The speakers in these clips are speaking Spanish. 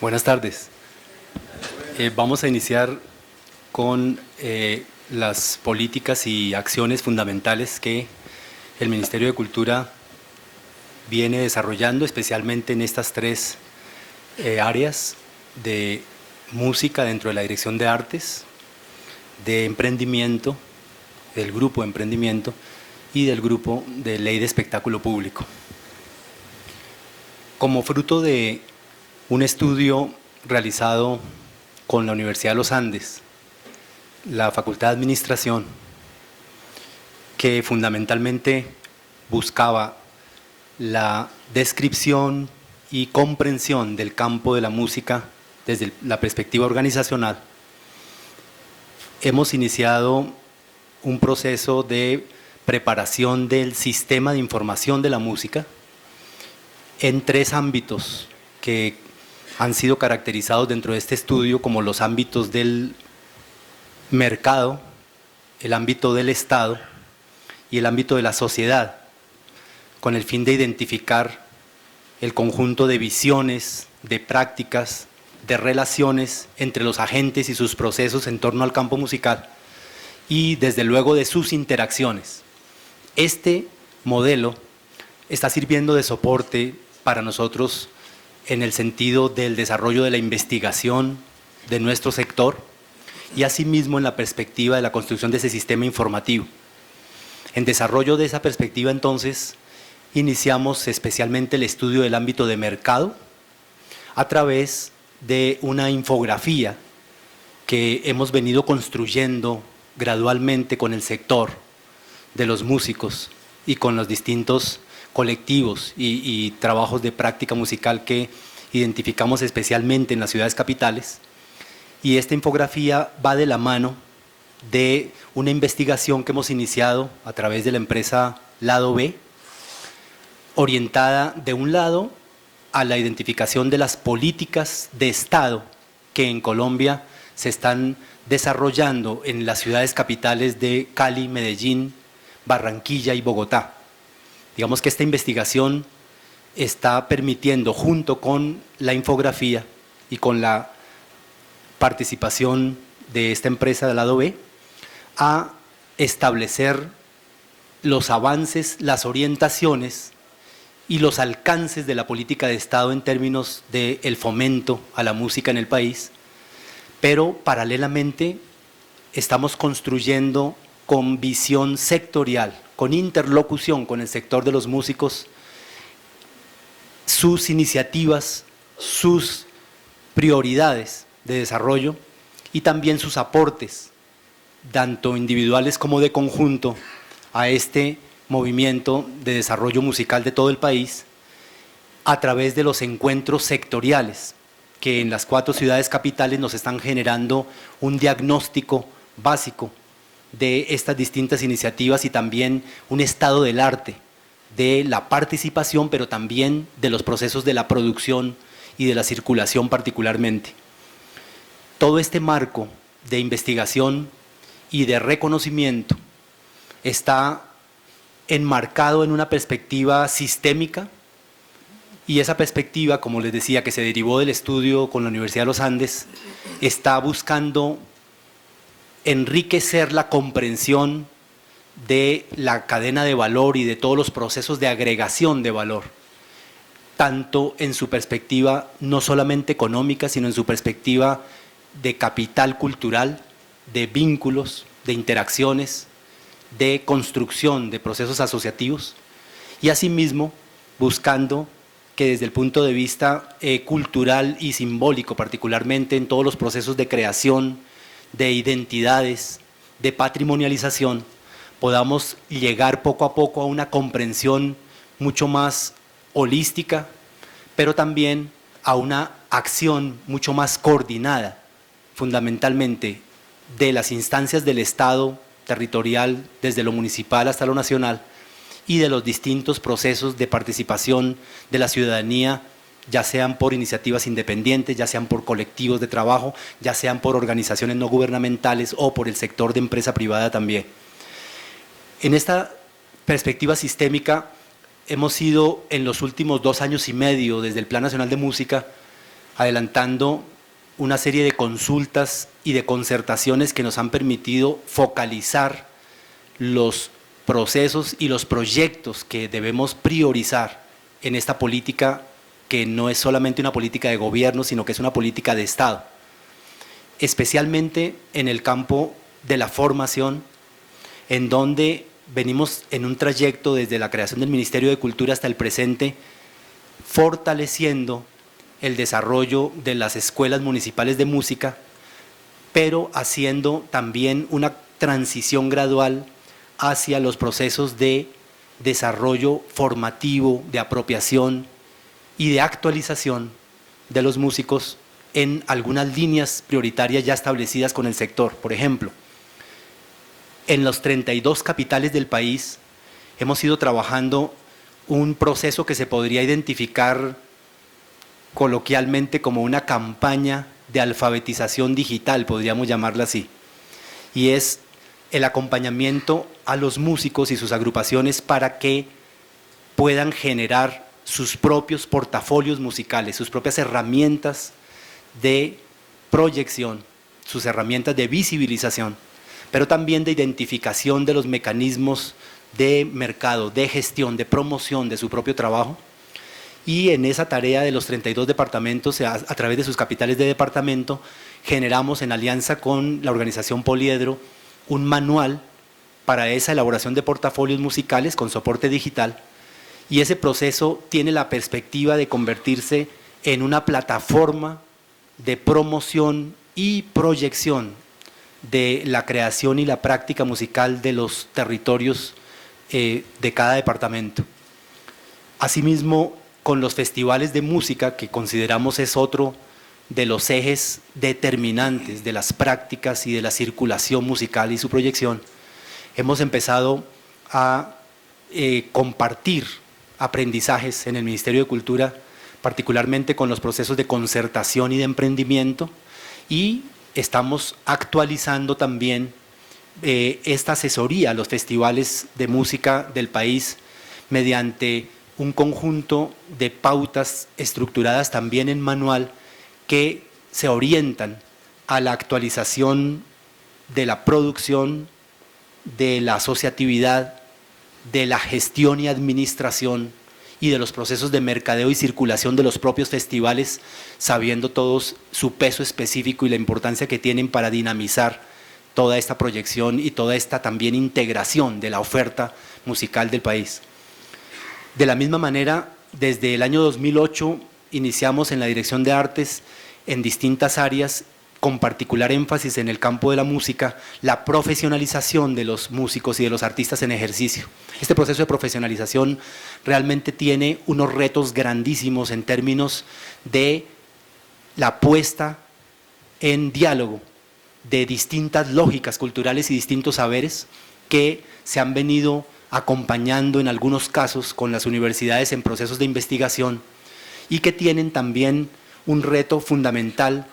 Buenas tardes. Vamos a iniciar con las políticas y acciones fundamentales que el Ministerio de Cultura viene desarrollando, especialmente en estas tres áreas de música dentro de la Dirección de Artes, de emprendimiento, del grupo de emprendimiento y del grupo de Ley de Espectáculo Público. Como fruto de un estudio realizado con la Universidad de los Andes, la Facultad de Administración, que fundamentalmente buscaba la descripción y comprensión del campo de la música desde la perspectiva organizacional, hemos iniciado un proceso de preparación del sistema de información de la música en tres ámbitos que han sido caracterizados dentro de este estudio como los ámbitos del mercado, el ámbito del Estado y el ámbito de la sociedad, con el fin de identificar el conjunto de visiones, de prácticas, de relaciones entre los agentes y sus procesos en torno al campo musical y desde luego de sus interacciones. Este modelo está sirviendo de soporte para nosotros en el sentido del desarrollo de la investigación de nuestro sector y asimismo en la perspectiva de la construcción de ese sistema informativo. En desarrollo de esa perspectiva, entonces, iniciamos especialmente el estudio del ámbito de mercado a través de una infografía que hemos venido construyendo gradualmente con el sector de los músicos y con los distintos colectivos y trabajos de práctica musical que identificamos especialmente en las ciudades capitales. Y esta infografía va de la mano de una investigación que hemos iniciado a través de la empresa Lado B, orientada de un lado a la identificación de las políticas de Estado que en Colombia se están desarrollando en las ciudades capitales de Cali, Medellín, Barranquilla y Bogotá. Digamos que esta investigación está permitiendo, junto con la infografía y con la participación de esta empresa del lado B, a establecer los avances, las orientaciones y los alcances de la política de Estado en términos del fomento a la música en el país, pero paralelamente estamos construyendo con visión sectorial, con interlocución con el sector de los músicos, sus iniciativas, sus prioridades de desarrollo y también sus aportes, tanto individuales como de conjunto, a este movimiento de desarrollo musical de todo el país a través de los encuentros sectoriales que en las 4 ciudades capitales nos están generando un diagnóstico básico de estas distintas iniciativas y también un estado del arte, de la participación, pero también de los procesos de la producción y de la circulación particularmente. Todo este marco de investigación y de reconocimiento está enmarcado en una perspectiva sistémica y esa perspectiva, como les decía, que se derivó del estudio con la Universidad de los Andes, está buscando enriquecer la comprensión de la cadena de valor y de todos los procesos de agregación de valor, tanto en su perspectiva no solamente económica, sino en su perspectiva de capital cultural, de vínculos, de interacciones, de construcción de procesos asociativos y asimismo buscando que desde el punto de vista cultural y simbólico, particularmente en todos los procesos de creación, de identidades, de patrimonialización, podamos llegar poco a poco a una comprensión mucho más holística, pero también a una acción mucho más coordinada, fundamentalmente de las instancias del Estado territorial, desde lo municipal hasta lo nacional, y de los distintos procesos de participación de la ciudadanía, ya sean por iniciativas independientes, ya sean por colectivos de trabajo, ya sean por organizaciones no gubernamentales o por el sector de empresa privada también. En esta perspectiva sistémica hemos ido en los últimos 2 años y medio desde el Plan Nacional de Música adelantando una serie de consultas y de concertaciones que nos han permitido focalizar los procesos y los proyectos que debemos priorizar en esta política, que no es solamente una política de gobierno, sino que es una política de Estado, especialmente en el campo de la formación, en donde venimos en un trayecto desde la creación del Ministerio de Cultura hasta el presente, fortaleciendo el desarrollo de las escuelas municipales de música, pero haciendo también una transición gradual hacia los procesos de desarrollo formativo, de apropiación y de actualización de los músicos en algunas líneas prioritarias ya establecidas con el sector. Por ejemplo, en los 32 capitales del país hemos ido trabajando un proceso que se podría identificar coloquialmente como una campaña de alfabetización digital, podríamos llamarla así, y es el acompañamiento a los músicos y sus agrupaciones para que puedan generar sus propios portafolios musicales, sus propias herramientas de proyección, sus herramientas de visibilización, pero también de identificación de los mecanismos de mercado, de gestión, de promoción de su propio trabajo. Y en esa tarea de los 32 departamentos, a través de sus capitales de departamento, generamos en alianza con la organización Poliedro un manual para esa elaboración de portafolios musicales con soporte digital, y ese proceso tiene la perspectiva de convertirse en una plataforma de promoción y proyección de la creación y la práctica musical de los territorios de cada departamento. Asimismo, con los festivales de música, que consideramos es otro de los ejes determinantes de las prácticas y de la circulación musical y su proyección, hemos empezado a compartir aprendizajes en el Ministerio de Cultura, particularmente con los procesos de concertación y de emprendimiento, y estamos actualizando también esta asesoría a los festivales de música del país mediante un conjunto de pautas estructuradas también en manual que se orientan a la actualización de la producción, de la asociatividad, de la gestión y administración y de los procesos de mercadeo y circulación de los propios festivales, sabiendo todos su peso específico y la importancia que tienen para dinamizar toda esta proyección y toda esta también integración de la oferta musical del país. De la misma manera, desde el año 2008 iniciamos en la Dirección de Artes en distintas áreas, con particular énfasis en el campo de la música, la profesionalización de los músicos y de los artistas en ejercicio. Este proceso de profesionalización realmente tiene unos retos grandísimos en términos de la puesta en diálogo de distintas lógicas culturales y distintos saberes que se han venido acompañando en algunos casos con las universidades en procesos de investigación, y que tienen también un reto fundamental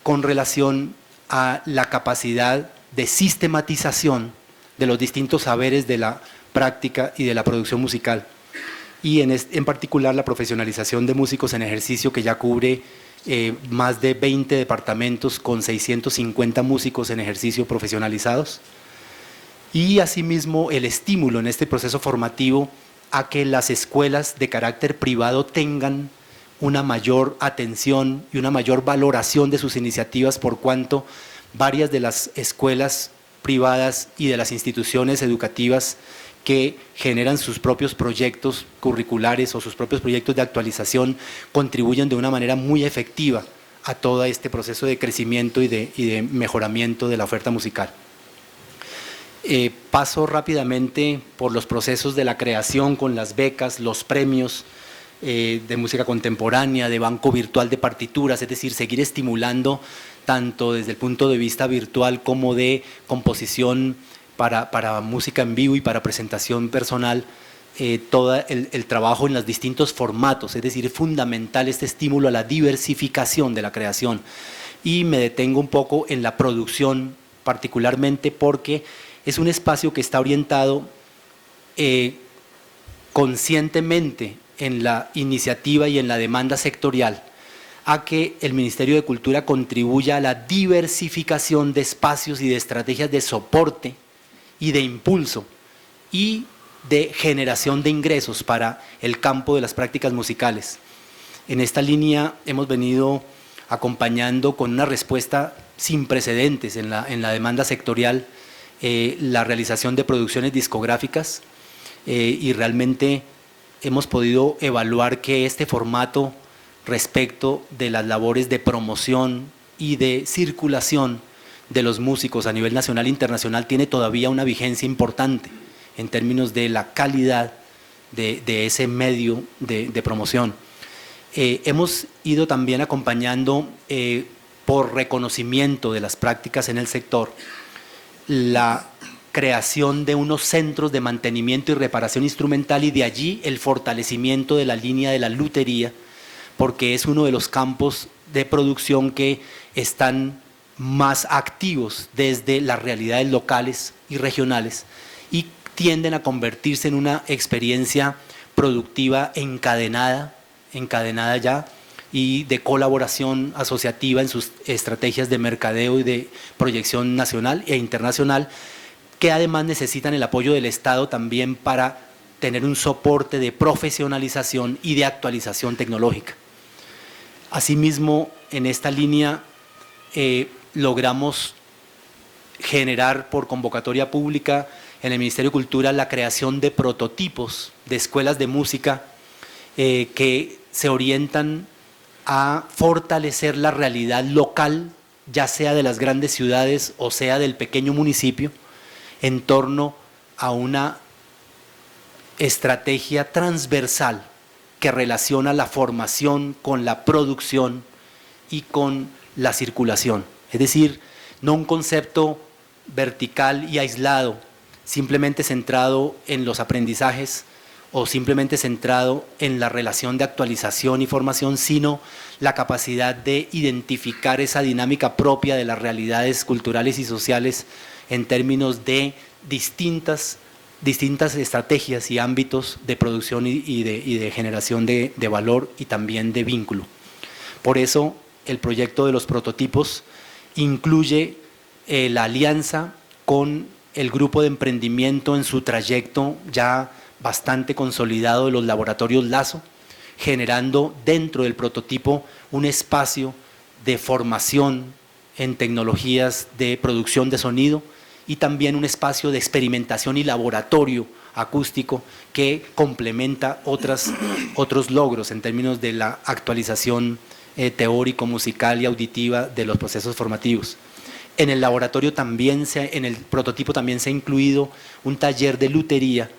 con relación a la capacidad de sistematización de los distintos saberes de la práctica y de la producción musical, y en particular la profesionalización de músicos en ejercicio, que ya cubre más de 20 departamentos con 650 músicos en ejercicio profesionalizados, y asimismo el estímulo en este proceso formativo a que las escuelas de carácter privado tengan una mayor atención y una mayor valoración de sus iniciativas, por cuanto varias de las escuelas privadas y de las instituciones educativas que generan sus propios proyectos curriculares o sus propios proyectos de actualización contribuyen de una manera muy efectiva a todo este proceso de crecimiento y de mejoramiento de la oferta musical. Paso rápidamente por los procesos de la creación con las becas, los premios de música contemporánea, de banco virtual de partituras, es decir, seguir estimulando tanto desde el punto de vista virtual como de composición para música en vivo y para presentación personal, todo el trabajo en los distintos formatos, es decir, es fundamental este estímulo a la diversificación de la creación. Y me detengo un poco en la producción, particularmente porque es un espacio que está orientado conscientemente en la iniciativa y en la demanda sectorial a que el Ministerio de Cultura contribuya a la diversificación de espacios y de estrategias de soporte y de impulso y de generación de ingresos para el campo de las prácticas musicales. En esta línea hemos venido acompañando con una respuesta sin precedentes en la demanda sectorial la realización de producciones discográficas y realmente hemos podido evaluar que este formato respecto de las labores de promoción y de circulación de los músicos a nivel nacional e internacional tiene todavía una vigencia importante en términos de la calidad de ese medio de promoción. Hemos ido también acompañando por reconocimiento de las prácticas en el sector la creación de unos centros de mantenimiento y reparación instrumental y de allí el fortalecimiento de la línea de la lutería, porque es uno de los campos de producción que están más activos desde las realidades locales y regionales y tienden a convertirse en una experiencia productiva encadenada ya y de colaboración asociativa en sus estrategias de mercadeo y de proyección nacional e internacional, que además necesitan el apoyo del Estado también para tener un soporte de profesionalización y de actualización tecnológica. Asimismo, en esta línea logramos generar por convocatoria pública en el Ministerio de Cultura la creación de prototipos de escuelas de música que se orientan a fortalecer la realidad local, ya sea de las grandes ciudades o sea del pequeño municipio, en torno a una estrategia transversal que relaciona la formación con la producción y con la circulación. Es decir, no un concepto vertical y aislado, simplemente centrado en los aprendizajes o simplemente centrado en la relación de actualización y formación, sino la capacidad de identificar esa dinámica propia de las realidades culturales y sociales en términos de distintas estrategias y ámbitos de producción y de generación de valor y también de vínculo. Por eso el proyecto de los prototipos incluye la alianza con el grupo de emprendimiento en su trayecto ya bastante consolidado de los laboratorios Lazo, generando dentro del prototipo un espacio de formación en tecnologías de producción de sonido y también un espacio de experimentación y laboratorio acústico que complementa otros logros en términos de la actualización teórico, musical y auditiva de los procesos formativos. En el laboratorio también, en el prototipo también se ha incluido un taller de lutería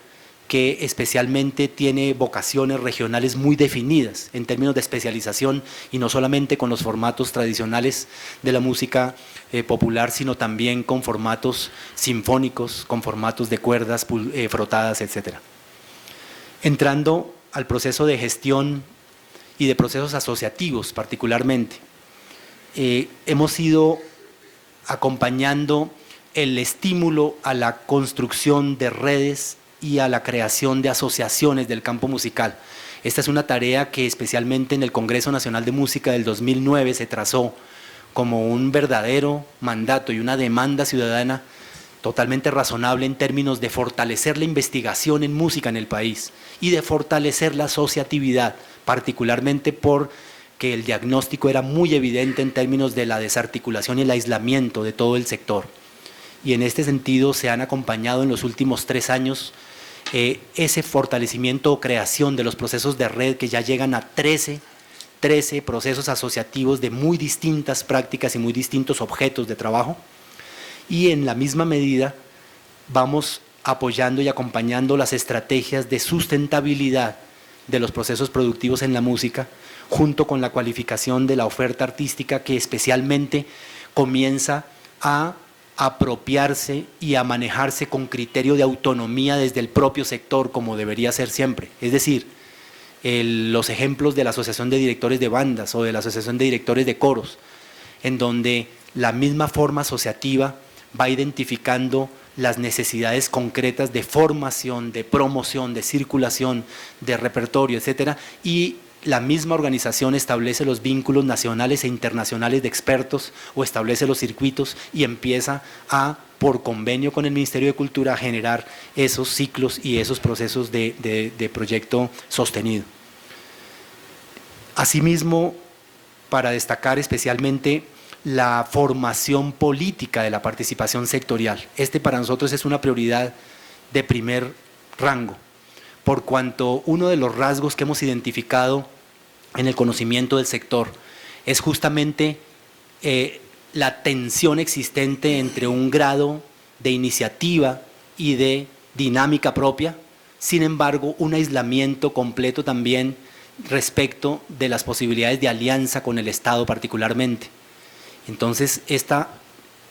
que especialmente tiene vocaciones regionales muy definidas en términos de especialización y no solamente con los formatos tradicionales de la música popular, sino también con formatos sinfónicos, con formatos de cuerdas frotadas, etc. Entrando al proceso de gestión y de procesos asociativos particularmente, hemos ido acompañando el estímulo a la construcción de redes y a la creación de asociaciones del campo musical. Esta es una tarea que especialmente en el Congreso Nacional de Música del 2009 se trazó como un verdadero mandato y una demanda ciudadana totalmente razonable en términos de fortalecer la investigación en música en el país y de fortalecer la asociatividad, particularmente porque el diagnóstico era muy evidente en términos de la desarticulación y el aislamiento de todo el sector. Y en este sentido se han acompañado en los últimos 3 años ese fortalecimiento o creación de los procesos de red que ya llegan a 13 procesos asociativos de muy distintas prácticas y muy distintos objetos de trabajo, y en la misma medida vamos apoyando y acompañando las estrategias de sustentabilidad de los procesos productivos en la música, junto con la cualificación de la oferta artística que especialmente comienza a apropiarse y a manejarse con criterio de autonomía desde el propio sector, como debería ser siempre. Es decir, los ejemplos de la Asociación de Directores de Bandas o de la Asociación de Directores de Coros, en donde la misma forma asociativa va identificando las necesidades concretas de formación, de promoción, de circulación, de repertorio, etcétera, y la misma organización establece los vínculos nacionales e internacionales de expertos o establece los circuitos y empieza a, por convenio con el Ministerio de Cultura, a generar esos ciclos y esos procesos de proyecto sostenido. Asimismo, para destacar especialmente la formación política de la participación sectorial. Para nosotros es una prioridad de primer rango, por cuanto uno de los rasgos que hemos identificado en el conocimiento del sector es justamente la tensión existente entre un grado de iniciativa y de dinámica propia, sin embargo un aislamiento completo también respecto de las posibilidades de alianza con el Estado particularmente. Entonces, esta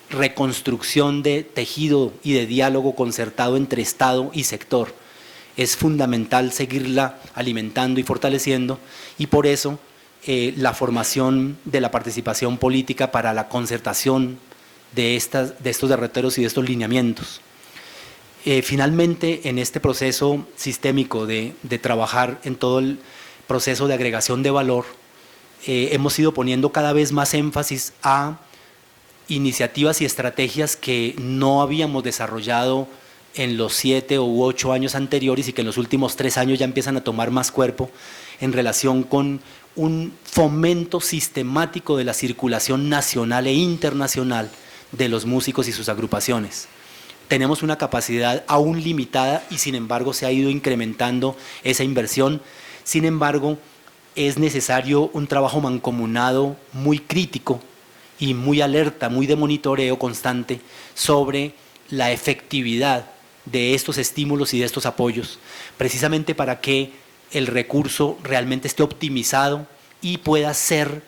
reconstrucción de tejido y de diálogo concertado entre Estado y sector es fundamental seguirla alimentando y fortaleciendo, y por eso la formación de la participación política para la concertación de estos derroteros y de estos lineamientos. Finalmente, en este proceso sistémico de trabajar en todo el proceso de agregación de valor, hemos ido poniendo cada vez más énfasis a iniciativas y estrategias que no habíamos desarrollado en los 7 u 8 años anteriores y que en los últimos 3 años ya empiezan a tomar más cuerpo en relación con un fomento sistemático de la circulación nacional e internacional de los músicos y sus agrupaciones. Tenemos una capacidad aún limitada y sin embargo se ha ido incrementando esa inversión. Sin embargo, es necesario un trabajo mancomunado muy crítico y muy alerta, muy de monitoreo constante sobre la efectividad de estos estímulos y de estos apoyos, precisamente para que el recurso realmente esté optimizado y pueda ser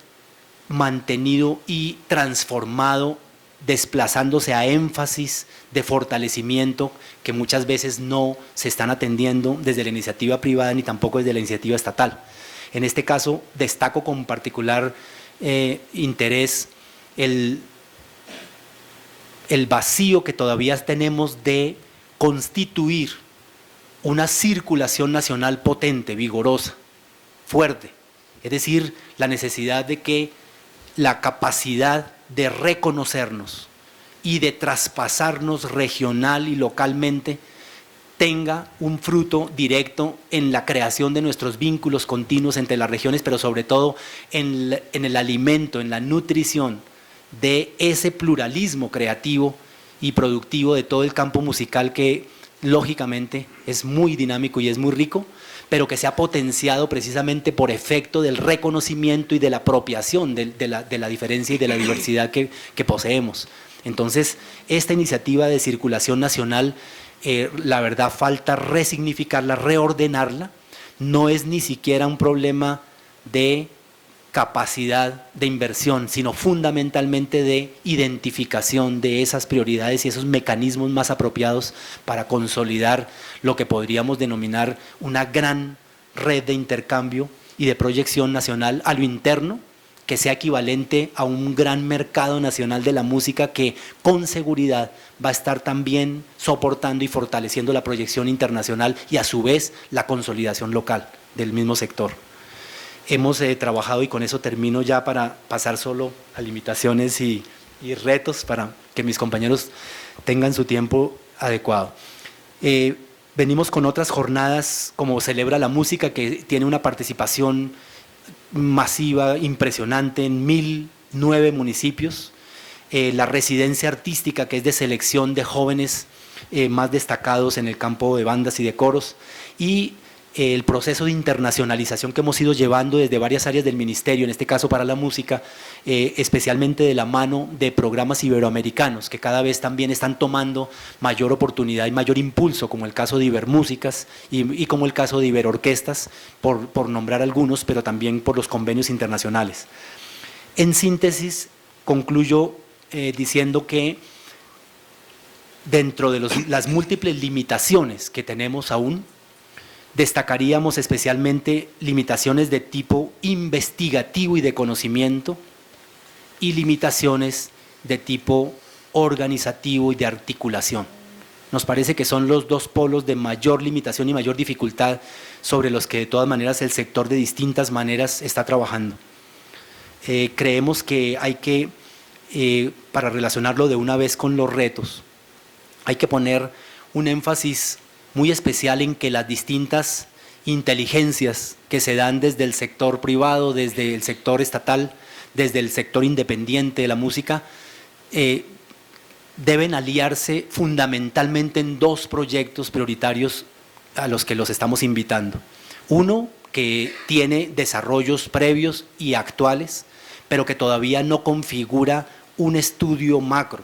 mantenido y transformado, desplazándose a énfasis de fortalecimiento que muchas veces no se están atendiendo desde la iniciativa privada ni tampoco desde la iniciativa estatal. En este caso, destaco con particular interés el vacío que todavía tenemos de constituir una circulación nacional potente, vigorosa, fuerte. Es decir, la necesidad de que la capacidad de reconocernos y de traspasarnos regional y localmente tenga un fruto directo en la creación de nuestros vínculos continuos entre las regiones, pero sobre todo en el alimento, en la nutrición de ese pluralismo creativo y productivo de todo el campo musical que lógicamente es muy dinámico y es muy rico, pero que se ha potenciado precisamente por efecto del reconocimiento y de la apropiación de la diferencia y de la diversidad que poseemos. Entonces, esta iniciativa de circulación nacional, la verdad falta resignificarla, reordenarla. No es ni siquiera un problema de capacidad de inversión, sino fundamentalmente de identificación de esas prioridades y esos mecanismos más apropiados para consolidar lo que podríamos denominar una gran red de intercambio y de proyección nacional a lo interno, que sea equivalente a un gran mercado nacional de la música que con seguridad va a estar también soportando y fortaleciendo la proyección internacional y a su vez la consolidación local del mismo sector. Hemos trabajado, y con eso termino ya para pasar solo a limitaciones y retos para que mis compañeros tengan su tiempo adecuado. Venimos con otras jornadas como Celebra la Música, que tiene una participación masiva, impresionante en 1009 municipios. La residencia artística, que es de selección de jóvenes más destacados en el campo de bandas y de coros, y el proceso de internacionalización que hemos ido llevando desde varias áreas del ministerio, en este caso para la música, especialmente de la mano de programas iberoamericanos que cada vez también están tomando mayor oportunidad y mayor impulso, como el caso de Ibermúsicas y como el caso de Iberorquestas, por nombrar algunos, pero también por los convenios internacionales. En síntesis, concluyo diciendo que dentro de las múltiples limitaciones que tenemos aún, destacaríamos especialmente limitaciones de tipo investigativo y de conocimiento y limitaciones de tipo organizativo y de articulación. nos parece que son los dos polos de mayor limitación y mayor dificultad sobre los que de todas maneras el sector de distintas maneras está trabajando. Creemos que hay que, para relacionarlo de una vez con los retos, hay que poner un énfasis muy especial en que las distintas inteligencias que se dan desde el sector privado, desde el sector estatal, desde el sector independiente de la música, deben aliarse fundamentalmente en dos proyectos prioritarios a los que los estamos invitando. Uno que tiene desarrollos previos y actuales, pero que todavía no configura un estudio macro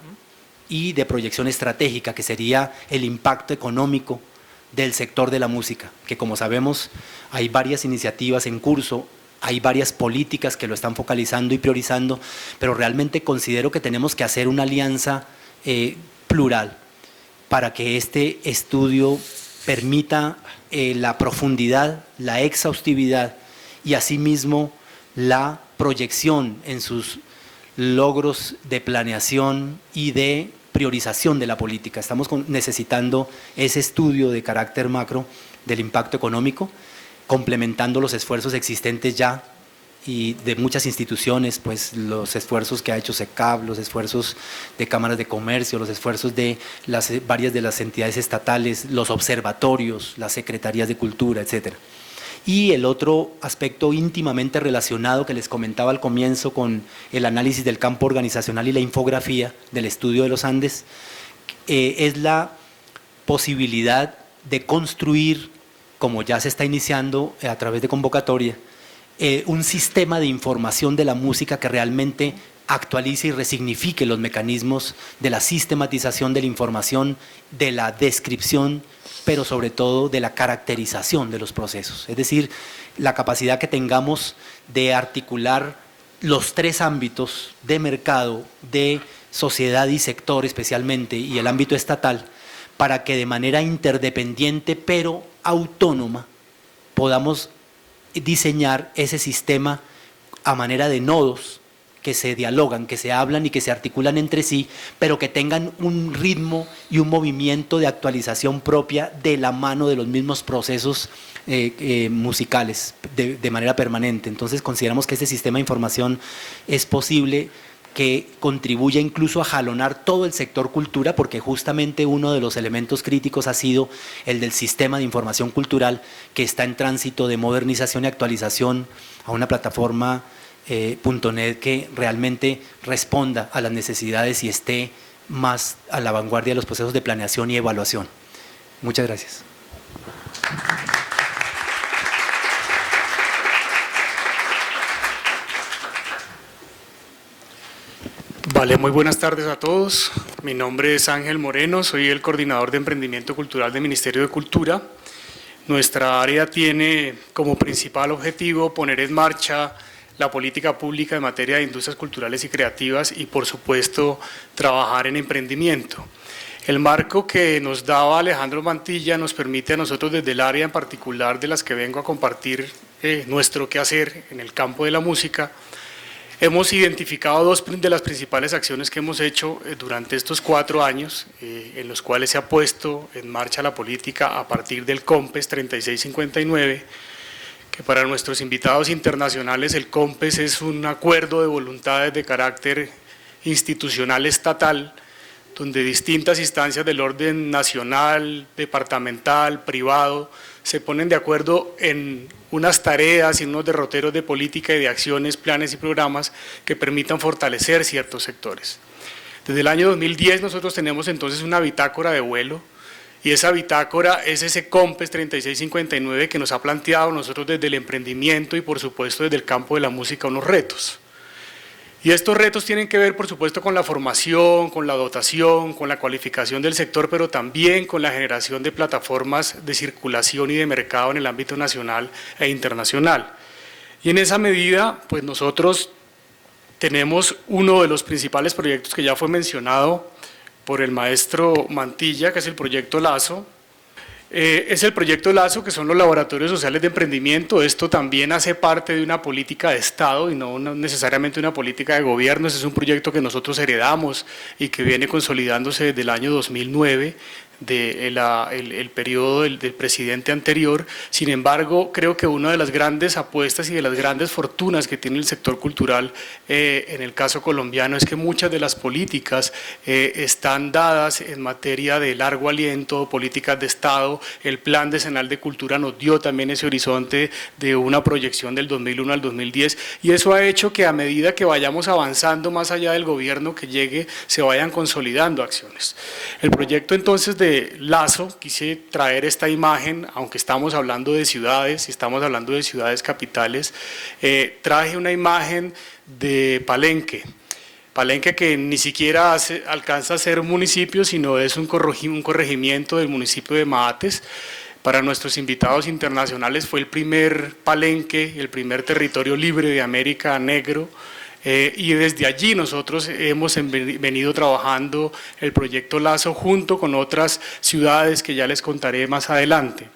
y de proyección estratégica, que sería el impacto económico del sector de la música, que como sabemos hay varias iniciativas en curso, hay varias políticas que lo están focalizando y priorizando, pero realmente considero que tenemos que hacer una alianza plural para que este estudio permita la profundidad, la exhaustividad y asimismo la proyección en sus logros de planeación y de priorización de la política. Estamos necesitando ese estudio de carácter macro del impacto económico, complementando los esfuerzos existentes ya y de muchas instituciones, pues los esfuerzos que ha hecho SECAP, los esfuerzos de cámaras de comercio, los esfuerzos de varias de las entidades estatales, los observatorios, las secretarías de cultura, etcétera. Y el otro aspecto íntimamente relacionado que les comentaba al comienzo con el análisis del campo organizacional y la infografía del estudio de los Andes, es la posibilidad de construir, como ya se está iniciando a través de convocatoria, un sistema de información de la música que realmente actualice y resignifique los mecanismos de la sistematización de la información, de la descripción, pero sobre todo de la caracterización de los procesos. Es decir, la capacidad que tengamos de articular los tres ámbitos de mercado, de sociedad y sector especialmente, y el ámbito estatal, para que de manera interdependiente pero autónoma podamos diseñar ese sistema a manera de nodos que se dialogan, que se hablan y que se articulan entre sí, pero que tengan un ritmo y un movimiento de actualización propia de la mano de los mismos procesos musicales de manera permanente. Entonces consideramos que este sistema de información es posible que contribuya incluso a jalonar todo el sector cultura, porque justamente uno de los elementos críticos ha sido el del sistema de información cultural, que está en tránsito de modernización y actualización a una plataforma .net que realmente responda a las necesidades y esté más a la vanguardia de los procesos de planeación y evaluación. Muchas gracias. Vale, muy buenas tardes a todos. Mi nombre es Ángel Moreno, soy el coordinador de emprendimiento cultural del Ministerio de Cultura. Nuestra área tiene como principal objetivo poner en marcha la política pública en materia de industrias culturales y creativas y, por supuesto, trabajar en emprendimiento. El marco que nos daba Alejandro Mantilla nos permite a nosotros, desde el área en particular de las que vengo a compartir nuestro quehacer en el campo de la música, hemos identificado dos de las principales acciones que hemos hecho durante estos 4 años, en los cuales se ha puesto en marcha la política a partir del COMPES 3659, que para nuestros invitados internacionales el COMPES es un acuerdo de voluntades de carácter institucional estatal, donde distintas instancias del orden nacional, departamental, privado, se ponen de acuerdo en unas tareas y unos derroteros de política y de acciones, planes y programas que permitan fortalecer ciertos sectores. Desde el año 2010 nosotros tenemos entonces una bitácora de vuelo, y esa bitácora es ese COMPES 3659 que nos ha planteado nosotros desde el emprendimiento y por supuesto desde el campo de la música unos retos. Y estos retos tienen que ver, por supuesto, con la formación, con la dotación, con la cualificación del sector, pero también con la generación de plataformas de circulación y de mercado en el ámbito nacional e internacional. Y en esa medida, pues nosotros tenemos uno de los principales proyectos que ya fue mencionado por el maestro Mantilla, que es el proyecto Lazo. Es el proyecto Lazo, que son los laboratorios sociales de emprendimiento. Esto también hace parte de una política de Estado y no necesariamente una política de gobierno. Ese es un proyecto que nosotros heredamos y que viene consolidándose desde el año 2009 el periodo del presidente anterior. Sin embargo, creo que una de las grandes apuestas y de las grandes fortunas que tiene el sector cultural en el caso colombiano es que muchas de las políticas están dadas en materia de largo aliento, políticas de Estado. El Plan Decenal de Cultura nos dio también ese horizonte de una proyección del 2001 al 2010, y eso ha hecho que a medida que vayamos avanzando más allá del gobierno que llegue, se vayan consolidando acciones. El proyecto entonces de Lazo, quise traer esta imagen, aunque estamos hablando de ciudades, y estamos hablando de ciudades capitales, traje una imagen de Palenque. Palenque, que ni siquiera alcanza a ser un municipio, sino es un corregimiento del municipio de Maates. Para nuestros invitados internacionales fue el primer Palenque, el primer territorio libre de América negro, y desde allí nosotros hemos venido trabajando el proyecto Lazo junto con otras ciudades que ya les contaré más adelante.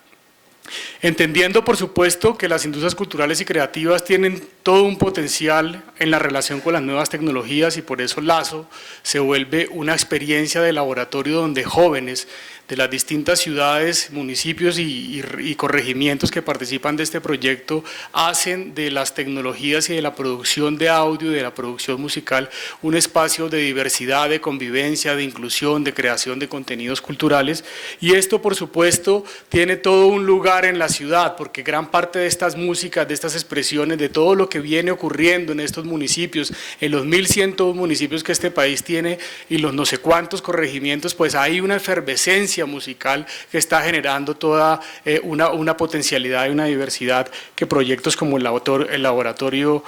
Entendiendo, por supuesto, que las industrias culturales y creativas tienen todo un potencial en la relación con las nuevas tecnologías, y por eso Lazo se vuelve una experiencia de laboratorio donde jóvenes de las distintas ciudades, municipios y corregimientos que participan de este proyecto hacen de las tecnologías y de la producción de audio y de la producción musical un espacio de diversidad, de convivencia, de inclusión, de creación de contenidos culturales. Y esto, por supuesto, tiene todo un lugar en la ciudad, porque gran parte de estas músicas, de estas expresiones, de todo lo que viene ocurriendo en estos municipios, en los 1.101 municipios que este país tiene y los no sé cuántos corregimientos, pues hay una efervescencia musical que está generando toda una potencialidad y una diversidad que proyectos como el laboratorio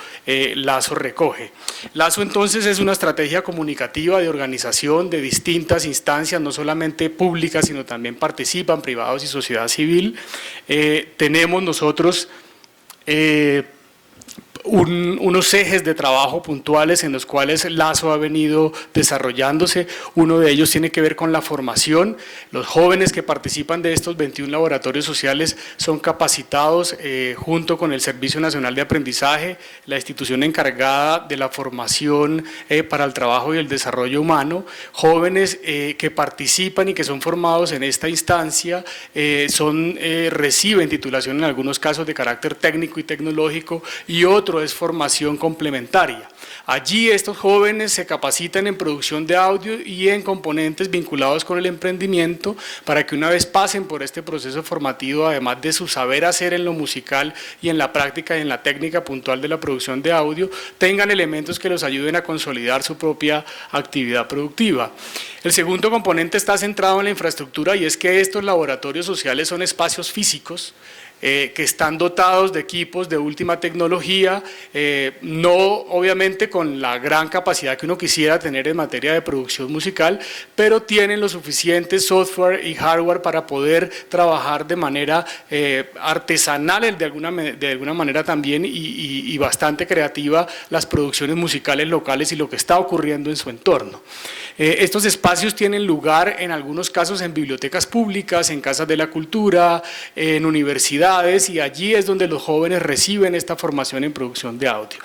Lazo recoge. Lazo entonces es una estrategia comunicativa de organización de distintas instancias, no solamente públicas, sino también participan privados y sociedad civil. Tenemos nosotros unos ejes de trabajo puntuales en los cuales Lazo ha venido desarrollándose. Uno de ellos tiene que ver con la formación. Los jóvenes que participan de estos 21 laboratorios sociales son capacitados junto con el Servicio Nacional de Aprendizaje, la institución encargada de la formación para el trabajo y el desarrollo humano. Jóvenes que participan y que son formados en esta instancia reciben titulación en algunos casos de carácter técnico y tecnológico, y otro es formación complementaria. Allí estos jóvenes se capacitan en producción de audio y en componentes vinculados con el emprendimiento para que una vez pasen por este proceso formativo, además de su saber hacer en lo musical y en la práctica y en la técnica puntual de la producción de audio, tengan elementos que los ayuden a consolidar su propia actividad productiva. El segundo componente está centrado en la infraestructura, y es que estos laboratorios sociales son espacios físicos que están dotados de equipos de última tecnología, no obviamente con la gran capacidad que uno quisiera tener en materia de producción musical, pero tienen lo suficiente software y hardware para poder trabajar de manera artesanal, de alguna manera también, y bastante creativa las producciones musicales locales y lo que está ocurriendo en su entorno. Estos espacios tienen lugar en algunos casos en bibliotecas públicas, en casas de la cultura, en universidades, y allí es donde los jóvenes reciben esta formación en producción de audio.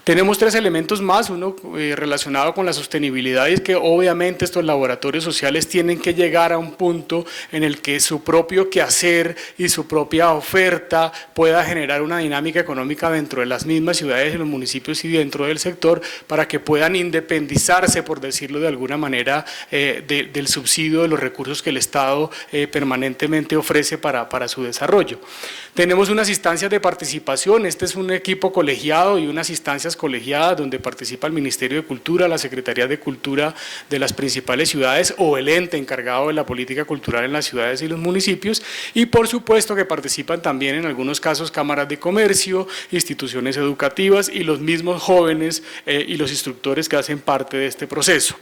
Tenemos tres elementos más, uno relacionado con la sostenibilidad, y es que obviamente estos laboratorios sociales tienen que llegar a un punto en el que su propio quehacer y su propia oferta pueda generar una dinámica económica dentro de las mismas ciudades y los municipios y dentro del sector, para que puedan independizarse, por decirlo de alguna manera, del subsidio de los recursos que el Estado permanentemente ofrece para su desarrollo. Tenemos unas instancias de participación, este es un equipo colegiado y unas instancias colegiadas donde participa el Ministerio de Cultura, la Secretaría de Cultura de las principales ciudades o el ente encargado de la política cultural en las ciudades y los municipios, y por supuesto que participan también en algunos casos cámaras de comercio, instituciones educativas y los mismos jóvenes y los instructores que hacen parte de este proceso.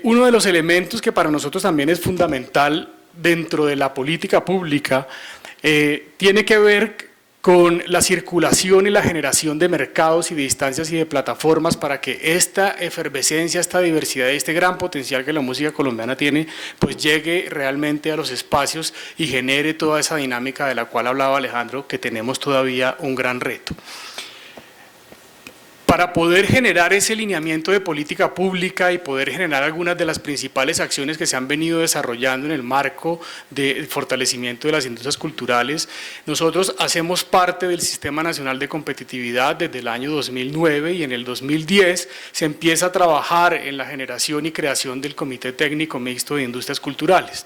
Uno de los elementos que para nosotros también es fundamental dentro de la política pública tiene que ver con la circulación y la generación de mercados y de instancias y de plataformas para que esta efervescencia, esta diversidad y este gran potencial que la música colombiana tiene, pues llegue realmente a los espacios y genere toda esa dinámica de la cual hablaba Alejandro, que tenemos todavía un gran reto. Para poder generar ese lineamiento de política pública y poder generar algunas de las principales acciones que se han venido desarrollando en el marco del fortalecimiento de las industrias culturales, nosotros hacemos parte del Sistema Nacional de Competitividad desde el año 2009 y en el 2010 se empieza a trabajar en la generación y creación del Comité Técnico Mixto de Industrias Culturales.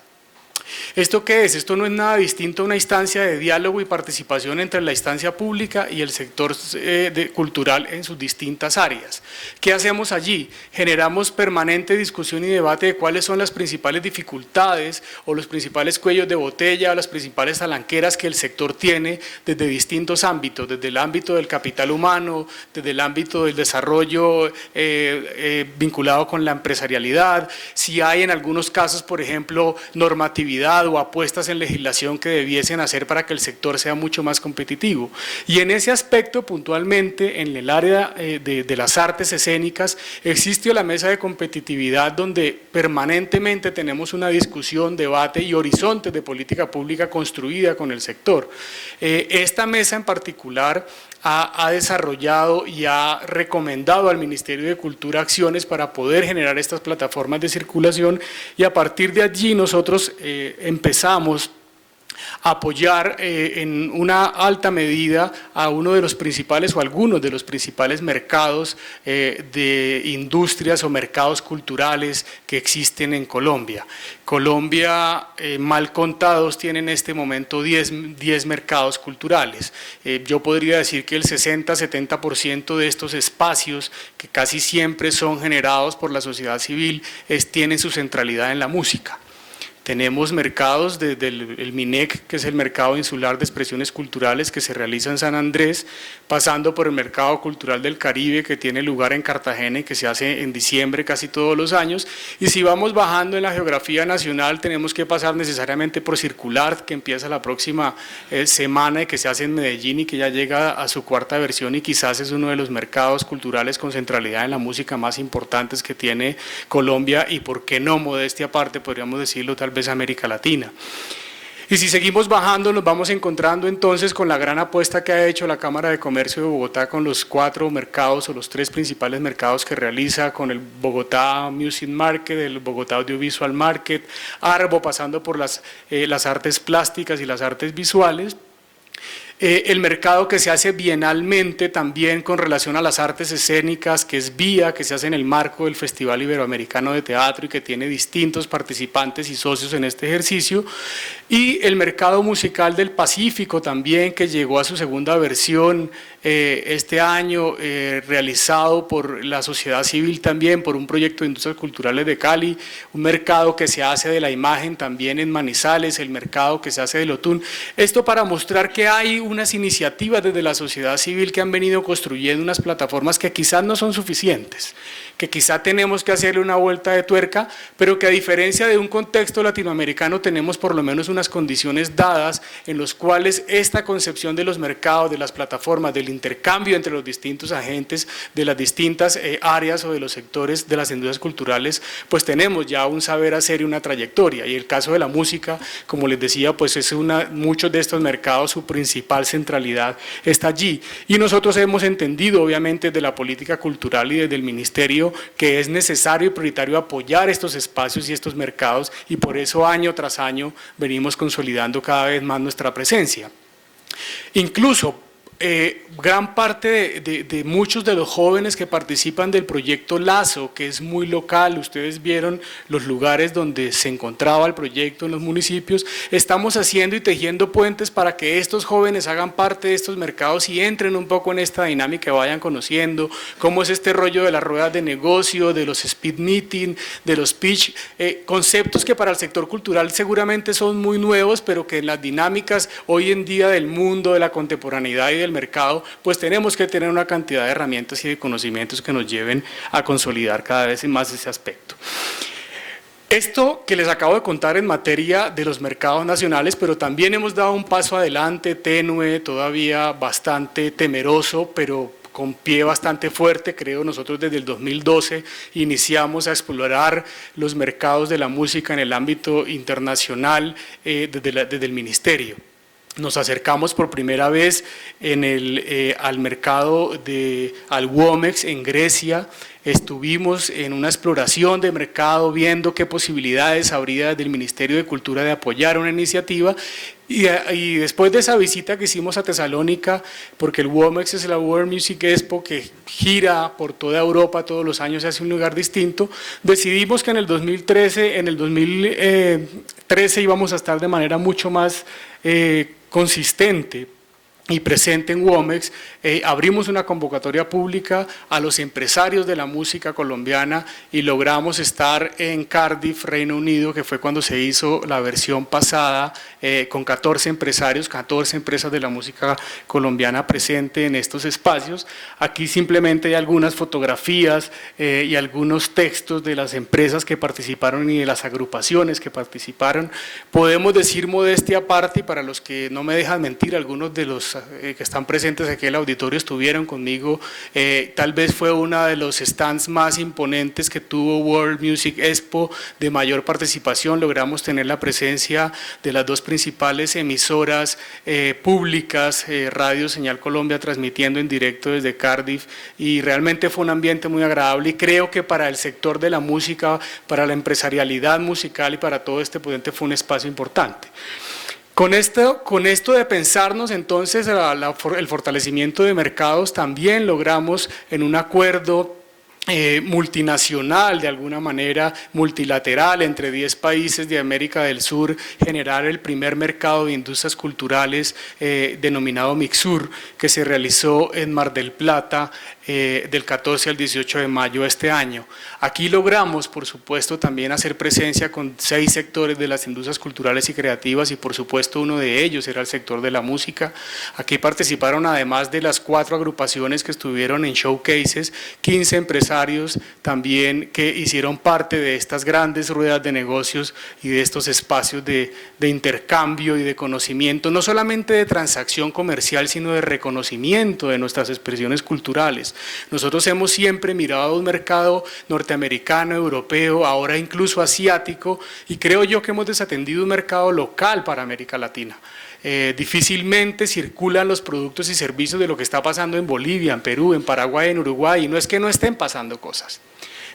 ¿Esto qué es? Esto no es nada distinto a una instancia de diálogo y participación entre la instancia pública y el sector cultural en sus distintas áreas. ¿Qué hacemos allí? Generamos permanente discusión y debate de cuáles son las principales dificultades o los principales cuellos de botella o las principales talanqueras que el sector tiene desde distintos ámbitos, desde el ámbito del capital humano, desde el ámbito del desarrollo vinculado con la empresarialidad, si hay en algunos casos, por ejemplo, normatividad o apuestas en legislación que debiesen hacer para que el sector sea mucho más competitivo. Y en ese aspecto, puntualmente, en el área de las artes escénicas, existe la mesa de competitividad donde permanentemente tenemos una discusión, debate y horizontes de política pública construida con el sector. Esta mesa en particular ha desarrollado y ha recomendado al Ministerio de Cultura acciones para poder generar estas plataformas de circulación y a partir de allí nosotros empezamos a apoyar en una alta medida a uno de los principales o algunos de los principales mercados de industrias o mercados culturales que existen en Colombia. Colombia, mal contados, tiene en este momento 10 tiendas culturales. Yo podría decir que el 60-70% de estos espacios, que casi siempre son generados por la sociedad civil, tienen su centralidad en la música. Tenemos mercados desde el MINEC, que es el Mercado Insular de Expresiones Culturales que se realiza en San Andrés, pasando por el Mercado Cultural del Caribe que tiene lugar en Cartagena y que se hace en diciembre casi todos los años. Y si vamos bajando en la geografía nacional, tenemos que pasar necesariamente por Circular, que empieza la próxima semana y que se hace en Medellín y que ya llega a su cuarta versión y quizás es uno de los mercados culturales con centralidad en la música más importantes que tiene Colombia y, por qué no, modestia aparte, podríamos decirlo, tal vez América Latina. Y si seguimos bajando nos vamos encontrando entonces con la gran apuesta que ha hecho la Cámara de Comercio de Bogotá con los 4 mercados o los 3 principales mercados que realiza, con el Bogotá Music Market, el Bogotá Audiovisual Market, Arbo, pasando por las artes plásticas y las artes visuales. El mercado que se hace bienalmente también con relación a las artes escénicas, que es VIA, que se hace en el marco del Festival Iberoamericano de Teatro y que tiene distintos participantes y socios en este ejercicio, y el mercado musical del Pacífico también, que llegó a su segunda versión este año, realizado por la sociedad civil también, por un proyecto de industrias culturales de Cali, un mercado que se hace de la imagen también en Manizales, el mercado que se hace del Otún. Esto para mostrar que hay unas iniciativas desde la sociedad civil que han venido construyendo unas plataformas que quizás no son suficientes, que quizá tenemos que hacerle una vuelta de tuerca, pero que a diferencia de un contexto latinoamericano tenemos por lo menos unas condiciones dadas en los cuales esta concepción de los mercados, de las plataformas, del intercambio entre los distintos agentes, de las distintas áreas o de los sectores de las industrias culturales, pues tenemos ya un saber hacer y una trayectoria. Y el caso de la música, como les decía, pues es muchos de estos mercados, su principal centralidad está allí. Y nosotros hemos entendido, obviamente, desde la política cultural y desde el Ministerio, que es necesario y prioritario apoyar estos espacios y estos mercados, y por eso año tras año venimos consolidando cada vez más nuestra presencia. Incluso gran parte de muchos de los jóvenes que participan del proyecto Lazo, que es muy local, ustedes vieron los lugares donde se encontraba el proyecto en los municipios, estamos haciendo y tejiendo puentes para que estos jóvenes hagan parte de estos mercados y entren un poco en esta dinámica y vayan conociendo cómo es este rollo de las ruedas de negocio, de los speed meeting, de los pitch, conceptos que para el sector cultural seguramente son muy nuevos, pero que en las dinámicas hoy en día del mundo, de la contemporaneidad y del mercado, pues tenemos que tener una cantidad de herramientas y de conocimientos que nos lleven a consolidar cada vez más ese aspecto. Esto que les acabo de contar en materia de los mercados nacionales, pero también hemos dado un paso adelante, tenue, todavía bastante temeroso, pero con pie bastante fuerte. Creo nosotros desde el 2012 iniciamos a explorar los mercados de la música en el ámbito internacional desde el Ministerio. Nos acercamos por primera vez al mercado al Womex en Grecia. Estuvimos en una exploración de mercado viendo qué posibilidades habría desde el Ministerio de Cultura de apoyar una iniciativa y después de esa visita que hicimos a Tesalónica, porque el Womex es la World Music Expo que gira por toda Europa todos los años, se hace un lugar distinto, decidimos que en el 2013 íbamos a estar de manera mucho más consistente y presente en Womex. Abrimos una convocatoria pública a los empresarios de la música colombiana y logramos estar en Cardiff, Reino Unido, que fue cuando se hizo la versión pasada, con 14 empresarios, 14 empresas de la música colombiana presente en estos espacios. Aquí simplemente hay algunas fotografías y algunos textos de las empresas que participaron y de las agrupaciones que participaron. Podemos decir, modestia aparte, y para los que no me dejan mentir, algunos de los que están presentes aquí en el auditorio estuvieron conmigo, tal vez fue uno de los stands más imponentes que tuvo World Music Expo, de mayor participación. Logramos tener la presencia de las dos principales emisoras públicas, Radio Señal Colombia transmitiendo en directo desde Cardiff, y realmente fue un ambiente muy agradable, y creo que para el sector de la música, para la empresarialidad musical y para todo este potente fue un espacio importante. Con esto de pensarnos entonces el fortalecimiento de mercados, también logramos en un acuerdo multinacional, de alguna manera multilateral, entre 10 países de América del Sur, generar el primer mercado de industrias culturales denominado Mixur, que se realizó en Mar del Plata del 14 al 18 de mayo de este año. Aquí logramos, por supuesto, también hacer presencia con 6 sectores de las industrias culturales y creativas, y por supuesto uno de ellos era el sector de la música. Aquí participaron, además de las 4 agrupaciones que estuvieron en showcases, 15 empresarios también que hicieron parte de estas grandes ruedas de negocios y de estos espacios de intercambio y de conocimiento, no solamente de transacción comercial, sino de reconocimiento de nuestras expresiones culturales. Nosotros hemos siempre mirado un mercado norteamericano, europeo, ahora incluso asiático, y creo yo que hemos desatendido un mercado local para América Latina. Difícilmente circulan los productos y servicios de lo que está pasando en Bolivia, en Perú, en Paraguay, en Uruguay, y no es que no estén pasando cosas,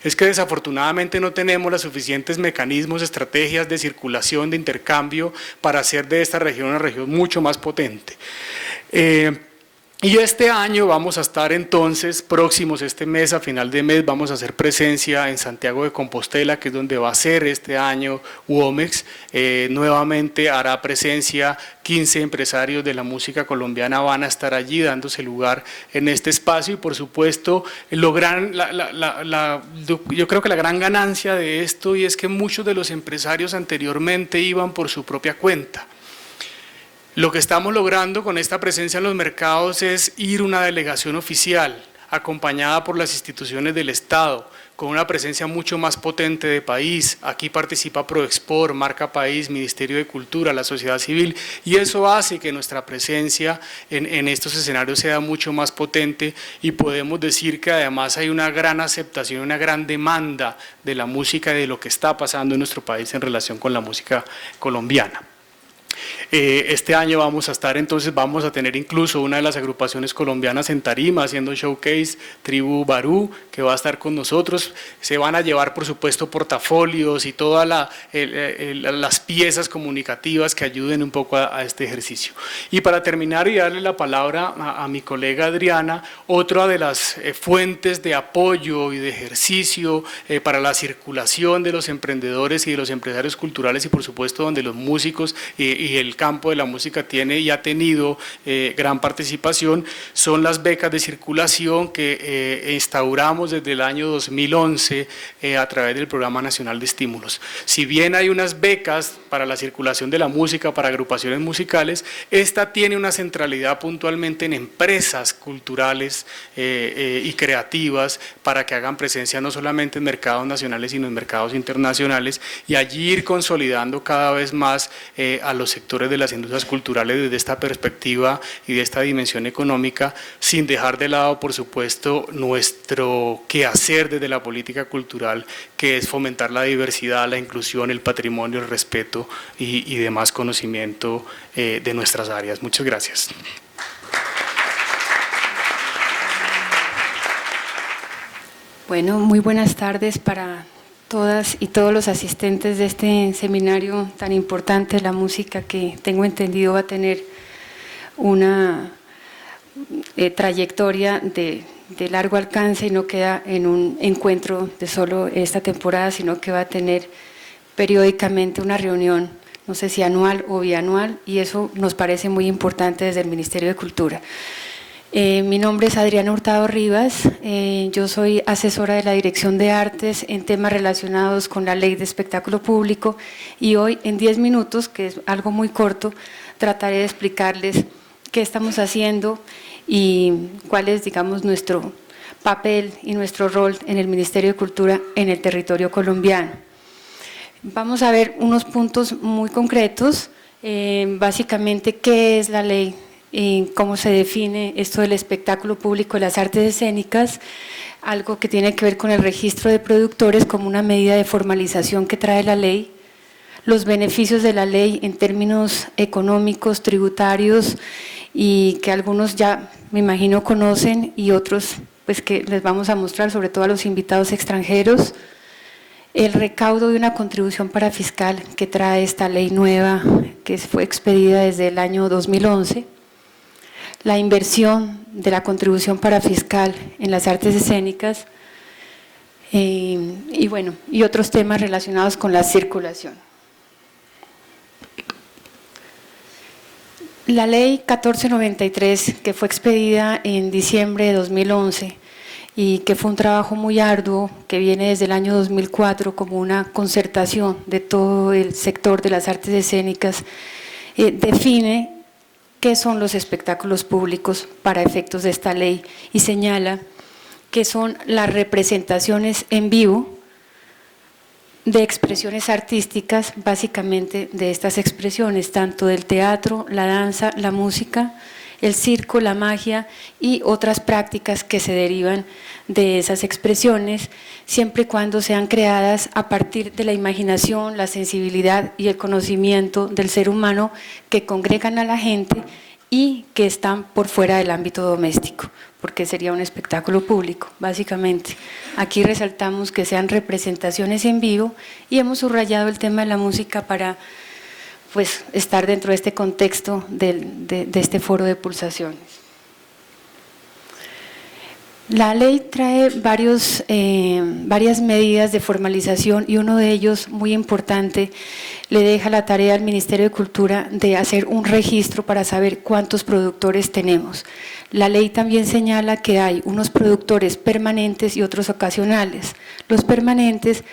es que desafortunadamente no tenemos los suficientes mecanismos, estrategias de circulación, de intercambio, para hacer de esta región una región mucho más potente. Y este año vamos a estar entonces próximos, este mes, a final de mes, vamos a hacer presencia en Santiago de Compostela, que es donde va a ser este año Womex. Nuevamente hará presencia 15 empresarios de la música colombiana, van a estar allí dándose lugar en este espacio, y por supuesto yo creo que la gran ganancia de esto, y es que muchos de los empresarios anteriormente iban por su propia cuenta. Lo que estamos logrando con esta presencia en los mercados es ir una delegación oficial, acompañada por las instituciones del Estado, con una presencia mucho más potente de país. Aquí participa Proexport, Marca País, Ministerio de Cultura, la sociedad civil, y eso hace que nuestra presencia en estos escenarios sea mucho más potente, y podemos decir que además hay una gran aceptación, una gran demanda de la música y de lo que está pasando en nuestro país en relación con la música colombiana. Este año vamos a tener incluso una de las agrupaciones colombianas en tarima haciendo showcase, Tribu Barú, que va a estar con nosotros. Se van a llevar, por supuesto, portafolios y todas las piezas comunicativas que ayuden un poco a este ejercicio. Y para terminar y darle la palabra a mi colega Adriana, otra de las fuentes de apoyo y de ejercicio para la circulación de los emprendedores y de los empresarios culturales, y por supuesto donde los músicos y el campo de la música tiene y ha tenido gran participación, son las becas de circulación que instauramos desde el año 2011 a través del Programa Nacional de Estímulos. Si bien hay unas becas para la circulación de la música, para agrupaciones musicales, esta tiene una centralidad puntualmente en empresas culturales y creativas, para que hagan presencia no solamente en mercados nacionales, sino en mercados internacionales, y allí ir consolidando cada vez más a los sectores de las industrias culturales desde esta perspectiva y de esta dimensión económica, sin dejar de lado, por supuesto, nuestro quehacer desde la política cultural, que es fomentar la diversidad, la inclusión, el patrimonio, el respeto y demás conocimiento de nuestras áreas. Muchas gracias. Bueno, muy buenas tardes para todas y todos los asistentes de este seminario tan importante, la música, que tengo entendido va a tener una trayectoria de largo alcance y no queda en un encuentro de solo esta temporada, sino que va a tener periódicamente una reunión, no sé si anual o bianual, y eso nos parece muy importante desde el Ministerio de Cultura. Mi nombre es Adriana Hurtado Rivas, yo soy asesora de la Dirección de Artes en temas relacionados con la Ley de Espectáculo Público, y hoy en 10 minutos, que es algo muy corto, trataré de explicarles qué estamos haciendo y cuál es, digamos, nuestro papel y nuestro rol en el Ministerio de Cultura en el territorio colombiano. Vamos a ver unos puntos muy concretos, básicamente qué es la ley, cómo se define esto del espectáculo público, las artes escénicas, algo que tiene que ver con el registro de productores como una medida de formalización que trae la ley, los beneficios de la ley en términos económicos, tributarios, y que algunos ya me imagino conocen y otros pues que les vamos a mostrar, sobre todo a los invitados extranjeros, el recaudo de una contribución parafiscal que trae esta ley nueva que fue expedida desde el año 2011, la inversión de la contribución parafiscal en las artes escénicas y bueno, y otros temas relacionados con la circulación. La ley 1493, que fue expedida en diciembre de 2011 y que fue un trabajo muy arduo, que viene desde el año 2004 como una concertación de todo el sector de las artes escénicas, define qué son los espectáculos públicos para efectos de esta ley y señala que son las representaciones en vivo de expresiones artísticas, básicamente de estas expresiones, tanto del teatro, la danza, la música, el circo, la magia y otras prácticas que se derivan de esas expresiones, siempre y cuando sean creadas a partir de la imaginación, la sensibilidad y el conocimiento del ser humano, que congregan a la gente y que están por fuera del ámbito doméstico, porque sería un espectáculo público, básicamente. Aquí resaltamos que sean representaciones en vivo y hemos subrayado el tema de la música para pues estar dentro de este contexto de este foro de pulsaciones. La ley trae varias medidas de formalización y uno de ellos, muy importante, le deja la tarea al Ministerio de Cultura de hacer un registro para saber cuántos productores tenemos. La ley también señala que hay unos productores permanentes y otros ocasionales. Los permanentes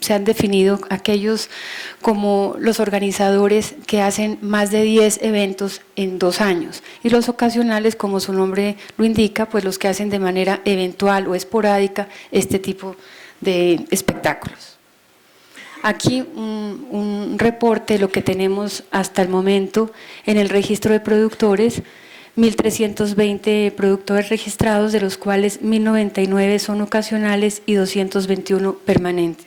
se han definido aquellos como los organizadores que hacen más de 10 eventos en 2 años y los ocasionales, como su nombre lo indica, pues los que hacen de manera eventual o esporádica este tipo de espectáculos. Aquí un reporte de lo que tenemos hasta el momento en el registro de productores: 1.320 productores registrados, de los cuales 1.099 son ocasionales y 221 permanentes.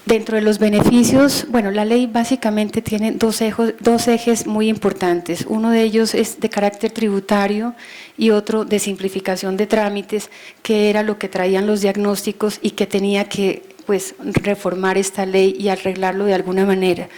Dentro de los beneficios, bueno, la ley básicamente tiene dos ejes muy importantes. Uno de ellos es de carácter tributario y otro de simplificación de trámites, que era lo que traían los diagnósticos y que tenía que pues reformar esta ley y arreglarlo de alguna manera.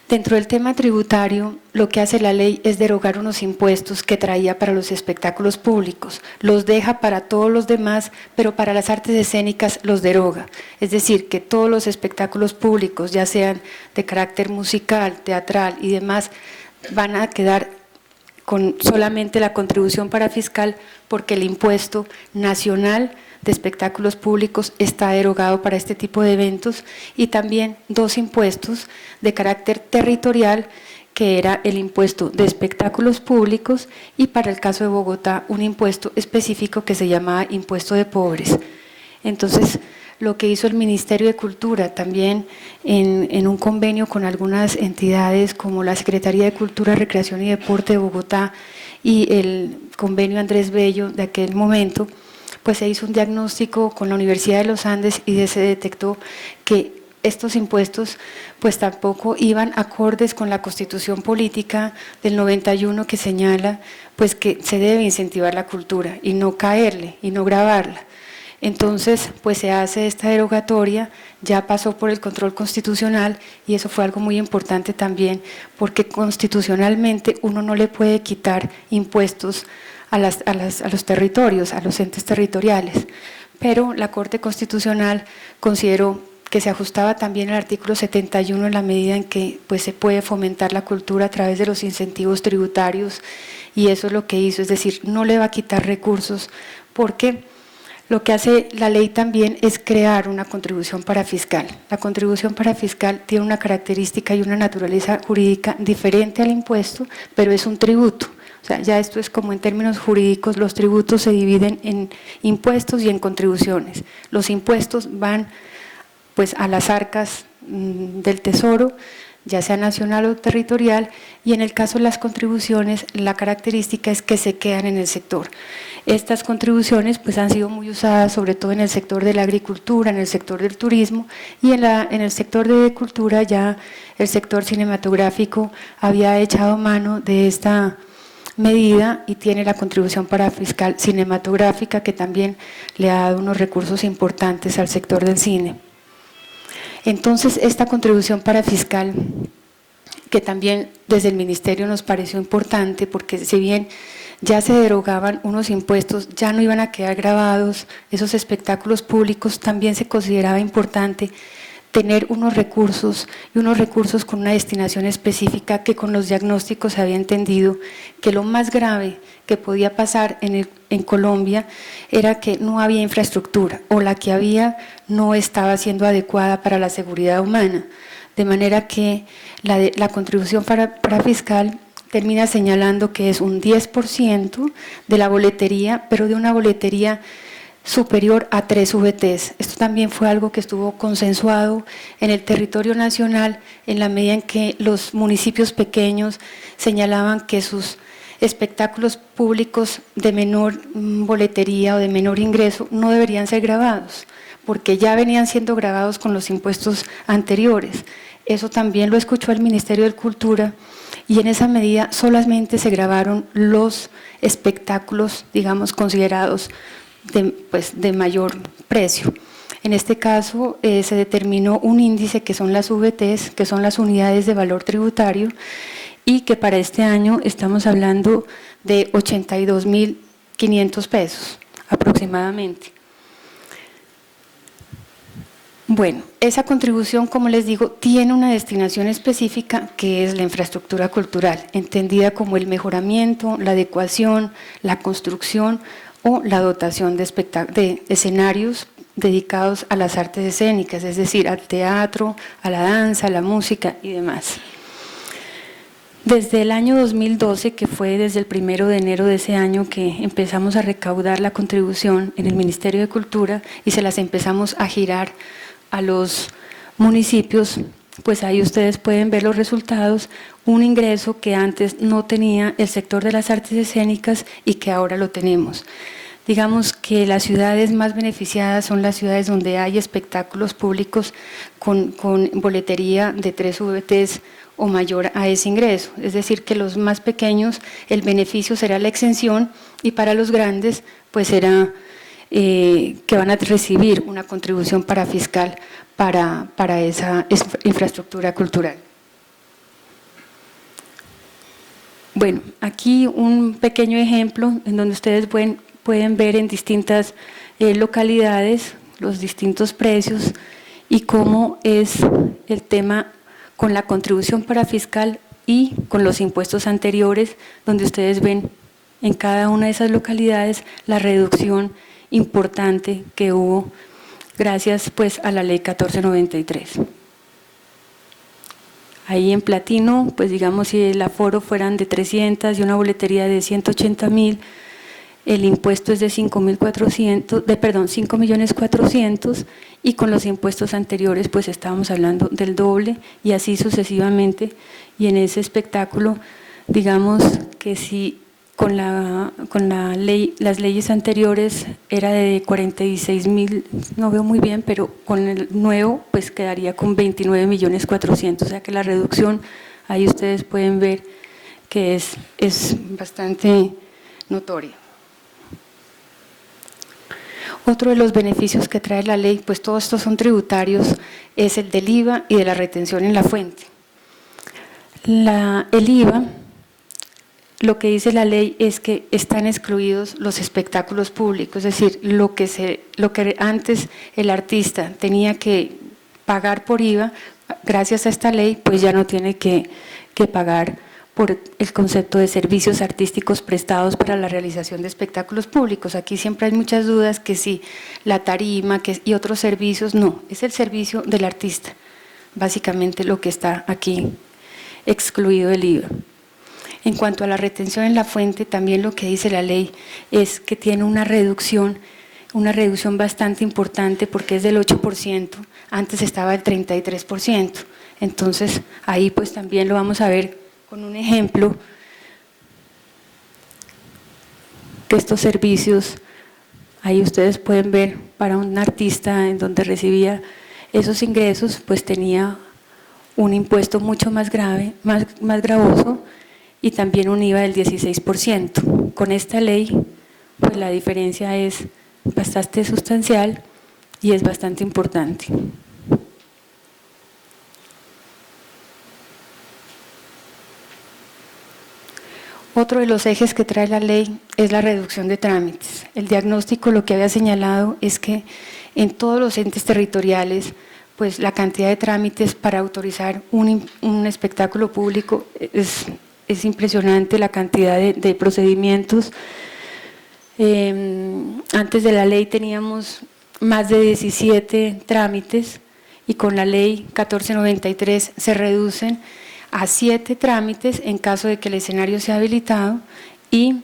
Dentro del tema tributario, lo que hace la ley es derogar unos impuestos que traía para los espectáculos públicos, los deja para todos los demás, pero para las artes escénicas los deroga. Es decir, que todos los espectáculos públicos, ya sean de carácter musical, teatral y demás, van a quedar con solamente la contribución parafiscal, porque el impuesto nacional de espectáculos públicos está derogado para este tipo de eventos, y también 2 impuestos de carácter territorial, que era el impuesto de espectáculos públicos y, para el caso de Bogotá, un impuesto específico que se llamaba impuesto de pobres. Entonces, lo que hizo el Ministerio de Cultura también en un convenio con algunas entidades como la Secretaría de Cultura, Recreación y Deporte de Bogotá y el convenio Andrés Bello de aquel momento, pues se hizo un diagnóstico con la Universidad de los Andes y se detectó que estos impuestos pues tampoco iban acordes con la Constitución Política del 91 que señala pues que se debe incentivar la cultura y no caerle y no gravarla. Entonces pues se hace esta derogatoria, ya pasó por el control constitucional y eso fue algo muy importante también porque constitucionalmente uno no le puede quitar impuestos a los territorios, a los entes territoriales, pero la Corte Constitucional consideró que se ajustaba también el artículo 71 en la medida en que pues, se puede fomentar la cultura a través de los incentivos tributarios y eso es lo que hizo, es decir, no le va a quitar recursos porque lo que hace la ley también es crear una contribución parafiscal. La contribución parafiscal tiene una característica y una naturaleza jurídica diferente al impuesto, pero es un tributo. O sea, ya esto es como en términos jurídicos, los tributos se dividen en impuestos y en contribuciones. Los impuestos van pues a las arcas del tesoro, ya sea nacional o territorial, y en el caso de las contribuciones, la característica es que se quedan en el sector. Estas contribuciones pues han sido muy usadas sobre todo en el sector de la agricultura, en el sector del turismo y en el sector de cultura ya el sector cinematográfico había echado mano de esta medida y tiene la contribución parafiscal cinematográfica que también le ha dado unos recursos importantes al sector del cine. Entonces, esta contribución parafiscal, que también desde el Ministerio nos pareció importante, porque si bien ya se derogaban unos impuestos, ya no iban a quedar grabados esos espectáculos públicos, también se consideraba importante tener unos recursos y unos recursos con una destinación específica que con los diagnósticos se había entendido que lo más grave que podía pasar en Colombia era que no había infraestructura o la que había no estaba siendo adecuada para la seguridad humana, de manera que la contribución parafiscal termina señalando que es un 10% de la boletería, pero de una boletería superior a 3 VTs. Esto también fue algo que estuvo consensuado en el territorio nacional en la medida en que los municipios pequeños señalaban que sus espectáculos públicos de menor boletería o de menor ingreso no deberían ser grabados, porque ya venían siendo grabados con los impuestos anteriores. Eso también lo escuchó el Ministerio de Cultura y en esa medida solamente se grabaron los espectáculos, digamos, considerados de mayor precio. En este caso se determinó un índice que son las VTs, que son las unidades de valor tributario, y que para este año estamos hablando de 82.500 pesos aproximadamente. Bueno, esa contribución, como les digo, tiene una destinación específica que es la infraestructura cultural, entendida como el mejoramiento, la adecuación, la construcción o la dotación de escenarios dedicados a las artes escénicas, es decir, al teatro, a la danza, a la música y demás. Desde el año 2012, que fue desde el 1 de enero de ese año que empezamos a recaudar la contribución en el Ministerio de Cultura y se las empezamos a girar a los municipios, pues ahí ustedes pueden ver los resultados, un ingreso que antes no tenía el sector de las artes escénicas y que ahora lo tenemos. Digamos que las ciudades más beneficiadas son las ciudades donde hay espectáculos públicos con boletería de 3 VTs o mayor a ese ingreso, es decir que los más pequeños el beneficio será la exención y para los grandes pues será que van a recibir una contribución parafiscal para esa infraestructura cultural. Bueno, aquí un pequeño ejemplo en donde ustedes pueden ver en distintas localidades los distintos precios y cómo es el tema con la contribución parafiscal y con los impuestos anteriores, donde ustedes ven en cada una de esas localidades la reducción importante que hubo gracias pues a la ley 1493. Ahí en platino, pues digamos si el aforo fueran de 300 y una boletería de 180.000, el impuesto es de 5.400.000 y con los impuestos anteriores pues estábamos hablando del doble y así sucesivamente. Y en ese espectáculo, digamos que si con la ley, las leyes anteriores era de 46.000, no veo muy bien, pero con el nuevo pues quedaría con 29.400.000, o sea que la reducción, ahí ustedes pueden ver que es bastante notoria. Otro de los beneficios que trae la ley, pues todos estos son tributarios, es el del IVA y de la retención en la fuente. El IVA, lo que dice la ley es que están excluidos los espectáculos públicos, es decir, lo que antes el artista tenía que pagar por IVA, gracias a esta ley, pues ya no tiene que pagar por el concepto de servicios artísticos prestados para la realización de espectáculos públicos. Aquí siempre hay muchas dudas que si la tarima y otros servicios, no, es el servicio del artista, básicamente lo que está aquí excluido del IVA. En cuanto a la retención en la fuente, también lo que dice la ley es que tiene una reducción bastante importante porque es del 8%, antes estaba el 33%, entonces ahí pues también lo vamos a ver con un ejemplo de estos servicios. Ahí ustedes pueden ver para un artista en donde recibía esos ingresos, pues tenía un impuesto mucho más grave, más gravoso y también un IVA del 16%. Con esta ley, pues la diferencia es bastante sustancial y es bastante importante. Otro de los ejes que trae la ley es la reducción de trámites. El diagnóstico lo que había señalado es que en todos los entes territoriales, pues la cantidad de trámites para autorizar un espectáculo público es impresionante, la cantidad de procedimientos. Antes de la ley teníamos más de 17 trámites y con la ley 1493 se reducen a 7 trámites en caso de que el escenario sea habilitado y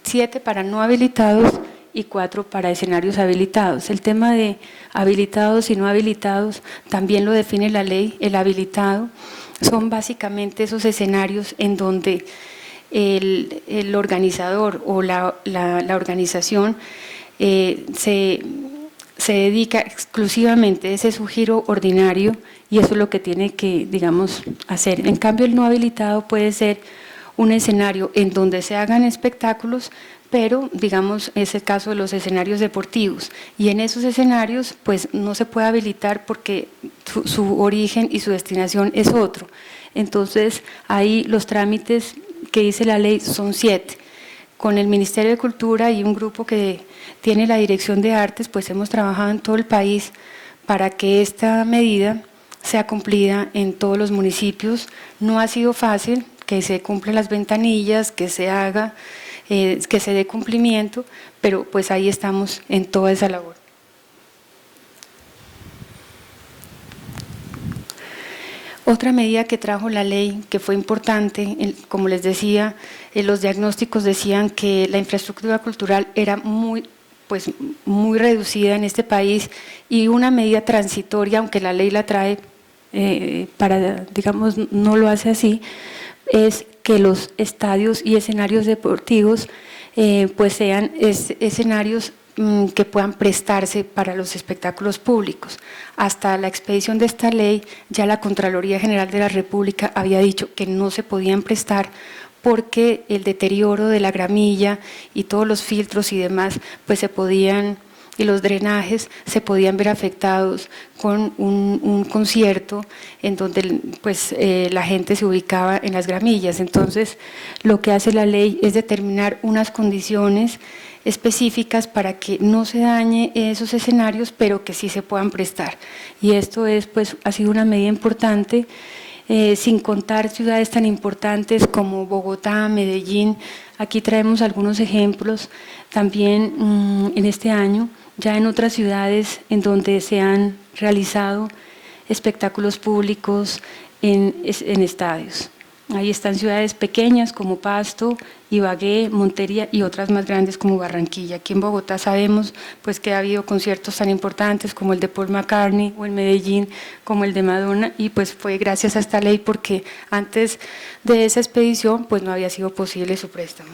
7 para no habilitados y 4 para escenarios habilitados. El tema de habilitados y no habilitados también lo define la ley. El habilitado son básicamente esos escenarios en donde el organizador o la organización se dedica exclusivamente, ese es su giro ordinario y eso es lo que tiene que, digamos, hacer. En cambio, el no habilitado puede ser un escenario en donde se hagan espectáculos, pero, digamos, es el caso de los escenarios deportivos y en esos escenarios, pues, no se puede habilitar porque su origen y su destinación es otro. Entonces, ahí los trámites que dice la ley son 7. Con el Ministerio de Cultura y un grupo que tiene la Dirección de Artes, pues hemos trabajado en todo el país para que esta medida sea cumplida en todos los municipios. No ha sido fácil que se cumplan las ventanillas, que se haga, que se dé cumplimiento, pero pues ahí estamos en toda esa labor. Otra medida que trajo la ley, que fue importante, como les decía, los diagnósticos decían que la infraestructura cultural era muy reducida en este país y una medida transitoria, aunque la ley la trae digamos, no lo hace así, es que los estadios y escenarios deportivos pues sean escenarios que puedan prestarse para los espectáculos públicos. Hasta la expedición de esta ley, ya la Contraloría General de la República había dicho que no se podían prestar porque el deterioro de la gramilla y todos los filtros y demás, pues y los drenajes se podían ver afectados con un concierto en donde pues, la gente se ubicaba en las gramillas. Entonces, lo que hace la ley es determinar unas condiciones específicas para que no se dañe esos escenarios, pero que sí se puedan prestar. Y esto pues, ha sido una medida importante, sin contar ciudades tan importantes como Bogotá, Medellín. Aquí traemos algunos ejemplos también en este año, ya en otras ciudades en donde se han realizado espectáculos públicos en estadios. Ahí están ciudades pequeñas como Pasto, Ibagué, Montería y otras más grandes como Barranquilla. Aquí en Bogotá sabemos pues, que ha habido conciertos tan importantes como el de Paul McCartney o en Medellín como el de Madonna, y pues fue gracias a esta ley porque antes de esa expedición pues no había sido posible su préstamo.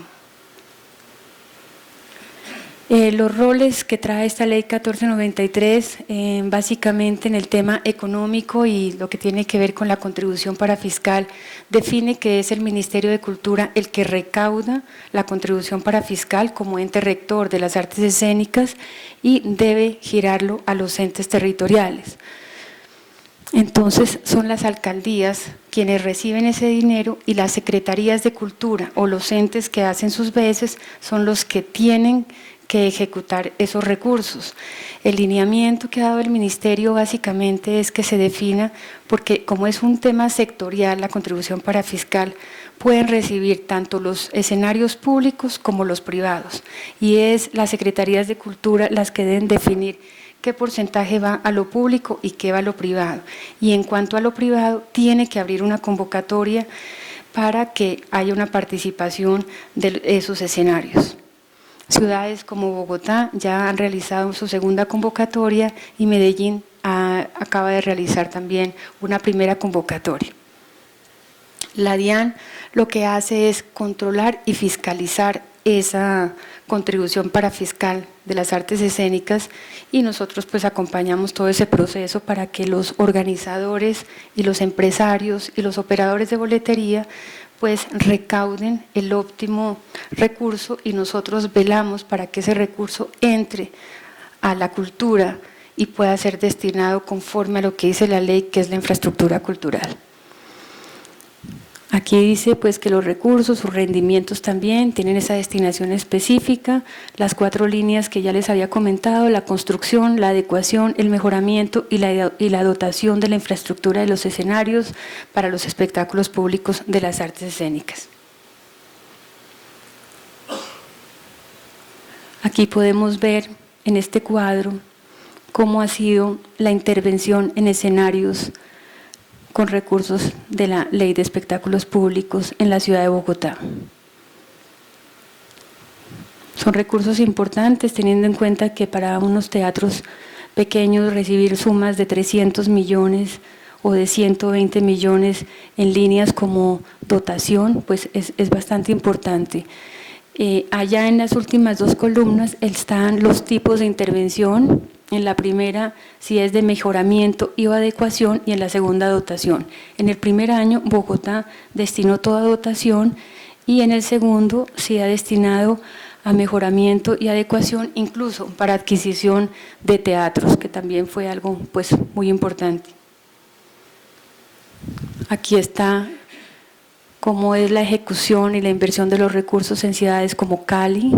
Los roles que trae esta ley 1493, básicamente en el tema económico y lo que tiene que ver con la contribución parafiscal, define que es el Ministerio de Cultura el que recauda la contribución parafiscal como ente rector de las artes escénicas y debe girarlo a los entes territoriales. Entonces son las alcaldías quienes reciben ese dinero y las secretarías de cultura o los entes que hacen sus veces son los que tienen que ejecutar esos recursos. El lineamiento que ha dado el Ministerio básicamente es que se defina, porque como es un tema sectorial, la contribución parafiscal, pueden recibir tanto los escenarios públicos como los privados, y es las secretarías de cultura las que deben definir qué porcentaje va a lo público y qué va a lo privado. Y en cuanto a lo privado, tiene que abrir una convocatoria para que haya una participación de esos escenarios. Ciudades como Bogotá ya han realizado su segunda convocatoria y Medellín acaba de realizar también una primera convocatoria. La DIAN lo que hace es controlar y fiscalizar esa contribución parafiscal de las artes escénicas y nosotros pues acompañamos todo ese proceso para que los organizadores y los empresarios y los operadores de boletería pues recauden el óptimo recurso y nosotros velamos para que ese recurso entre a la cultura y pueda ser destinado conforme a lo que dice la ley, que es la infraestructura cultural. Aquí dice pues que los recursos, sus rendimientos también tienen esa destinación específica, las 4 líneas que ya les había comentado, la construcción, la adecuación, el mejoramiento y la dotación de la infraestructura de los escenarios para los espectáculos públicos de las artes escénicas. Aquí podemos ver en este cuadro cómo ha sido la intervención en escenarios con recursos de la Ley de Espectáculos Públicos en la ciudad de Bogotá. Son recursos importantes teniendo en cuenta que para unos teatros pequeños recibir sumas de 300 millones o de 120 millones en líneas como dotación, pues es bastante importante. Allá en las últimas 2 columnas están los tipos de intervención. En la primera, si es de mejoramiento y o adecuación, y en la segunda, dotación. En el primer año, Bogotá destinó toda dotación y en el segundo, sí ha destinado a mejoramiento y adecuación, incluso para adquisición de teatros, que también fue algo pues, muy importante. Aquí está cómo es la ejecución y la inversión de los recursos en ciudades como Cali,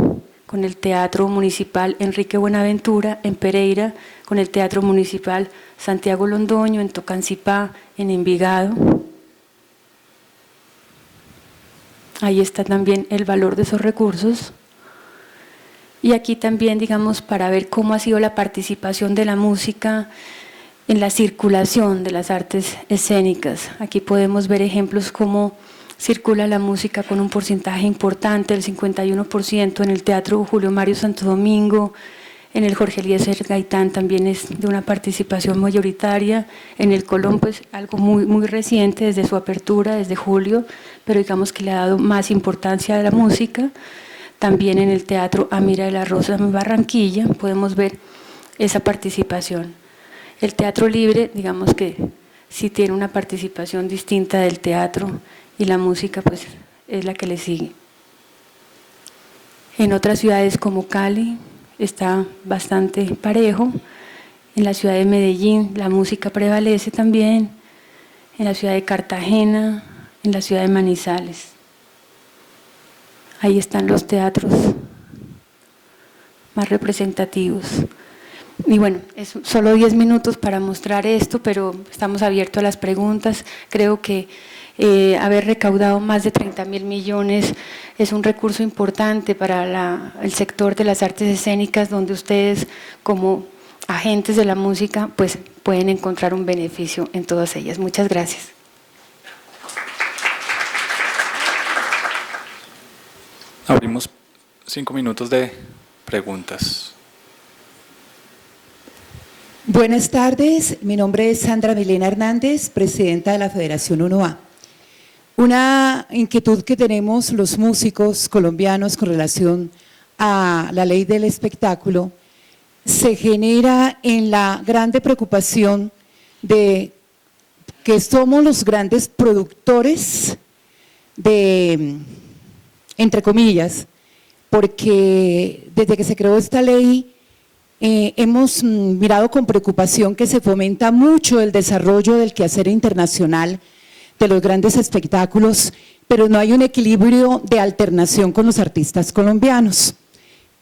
con el Teatro Municipal Enrique Buenaventura, en Pereira, con el Teatro Municipal Santiago Londoño, en Tocancipá, en Envigado. Ahí está también el valor de esos recursos. Y aquí también, digamos, para ver cómo ha sido la participación de la música en la circulación de las artes escénicas. Aquí podemos ver ejemplos como circula la música con un porcentaje importante, el 51% en el Teatro Julio Mario Santo Domingo, en el Jorge Eliezer Gaitán también es de una participación mayoritaria, en el Colón pues algo muy reciente desde su apertura, desde julio, pero digamos que le ha dado más importancia a la música. También en el Teatro Amira de la Rosa en Barranquilla podemos ver esa participación. El Teatro Libre, digamos que sí tiene una participación distinta del teatro, y la música pues es la que le sigue. En otras ciudades como Cali está bastante parejo, en la ciudad de Medellín la música prevalece también, en la ciudad de Cartagena, en la ciudad de Manizales. Ahí están los teatros más representativos. Y bueno, es solo 10 minutos para mostrar esto, pero estamos abiertos a las preguntas. Creo que haber recaudado más de 30.000 millones es un recurso importante para el sector de las artes escénicas, donde ustedes como agentes de la música pues pueden encontrar un beneficio en todas ellas. Muchas gracias. Abrimos 5 minutos de preguntas. Buenas tardes, mi nombre es Sandra Milena Hernández, presidenta de la Federación 1A. Una inquietud que tenemos los músicos colombianos con relación a la ley del espectáculo se genera en la grande preocupación de que somos los grandes productores de, entre comillas, porque desde que se creó esta ley hemos mirado con preocupación que se fomenta mucho el desarrollo del quehacer internacional de los grandes espectáculos, pero no hay un equilibrio de alternación con los artistas colombianos.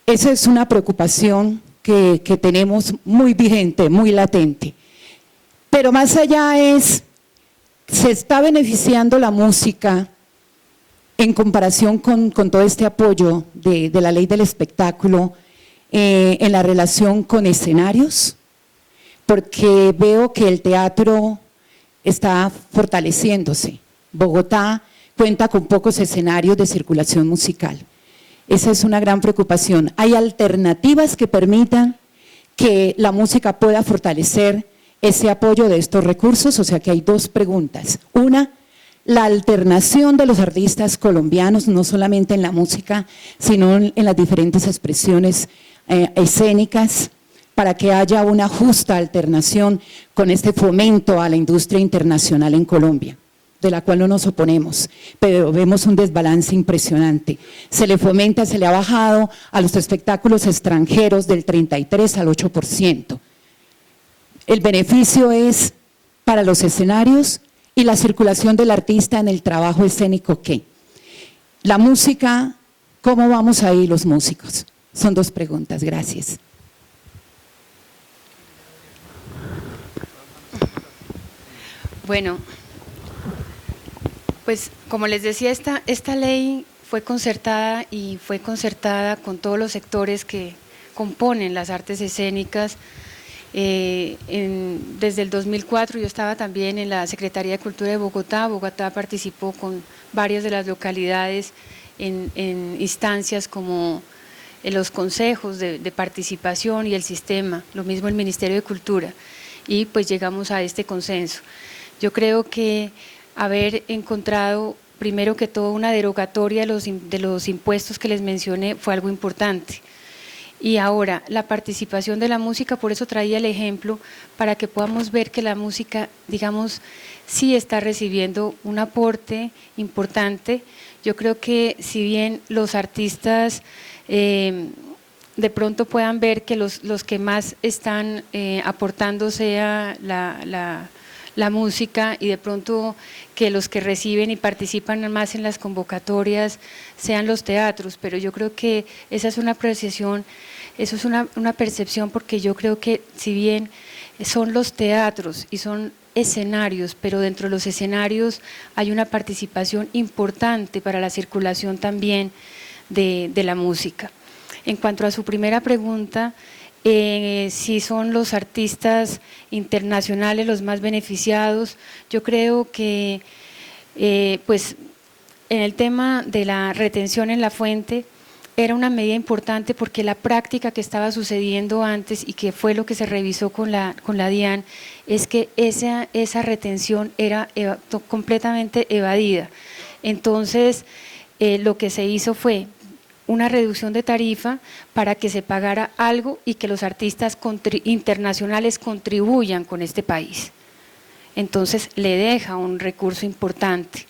Esa es una preocupación que tenemos muy vigente, muy latente. Pero más allá se está beneficiando la música en comparación con todo este apoyo de la ley del espectáculo en la relación con escenarios, porque veo que el teatro está fortaleciéndose. Bogotá cuenta con pocos escenarios de circulación musical. Esa es una gran preocupación. ¿Hay alternativas que permitan que la música pueda fortalecer ese apoyo de estos recursos? O sea que hay dos preguntas. Una, la alternación de los artistas colombianos, no solamente en la música, sino en las diferentes expresiones escénicas, para que haya una justa alternación con este fomento a la industria internacional en Colombia, de la cual no nos oponemos, pero vemos un desbalance impresionante. Se le fomenta, se le ha bajado a los espectáculos extranjeros del 33 al 8%. El beneficio es para los escenarios y la circulación del artista en el trabajo escénico, ¿qué? La música, ¿cómo vamos ahí los músicos? Son dos preguntas, gracias. Bueno, pues como les decía, esta ley fue concertada y fue concertada con todos los sectores que componen las artes escénicas. Desde el 2004 yo estaba también en la Secretaría de Cultura de Bogotá. Bogotá participó con varias de las localidades en instancias como en los consejos de participación y el sistema, lo mismo el Ministerio de Cultura, y pues llegamos a este consenso. Yo creo que haber encontrado primero que todo una derogatoria de los impuestos que les mencioné fue algo importante. Y ahora, la participación de la música, por eso traía el ejemplo, para que podamos ver que la música, digamos, sí está recibiendo un aporte importante. Yo creo que si bien los artistas de pronto puedan ver que los que más están aportando sea la música, y de pronto que los que reciben y participan más en las convocatorias sean los teatros, pero yo creo que esa es una apreciación, eso es una percepción, porque yo creo que si bien son los teatros y son escenarios, pero dentro de los escenarios hay una participación importante para la circulación también de la música. En cuanto a su primera pregunta, si son los artistas internacionales los más beneficiados, yo creo que pues en el tema de la retención en la fuente era una medida importante, porque la práctica que estaba sucediendo antes y que fue lo que se revisó con la DIAN es que esa retención era completamente evadida. Entonces lo que se hizo fue una reducción de tarifa para que se pagara algo y que los artistas internacionales contribuyan con este país. Entonces le deja un recurso importante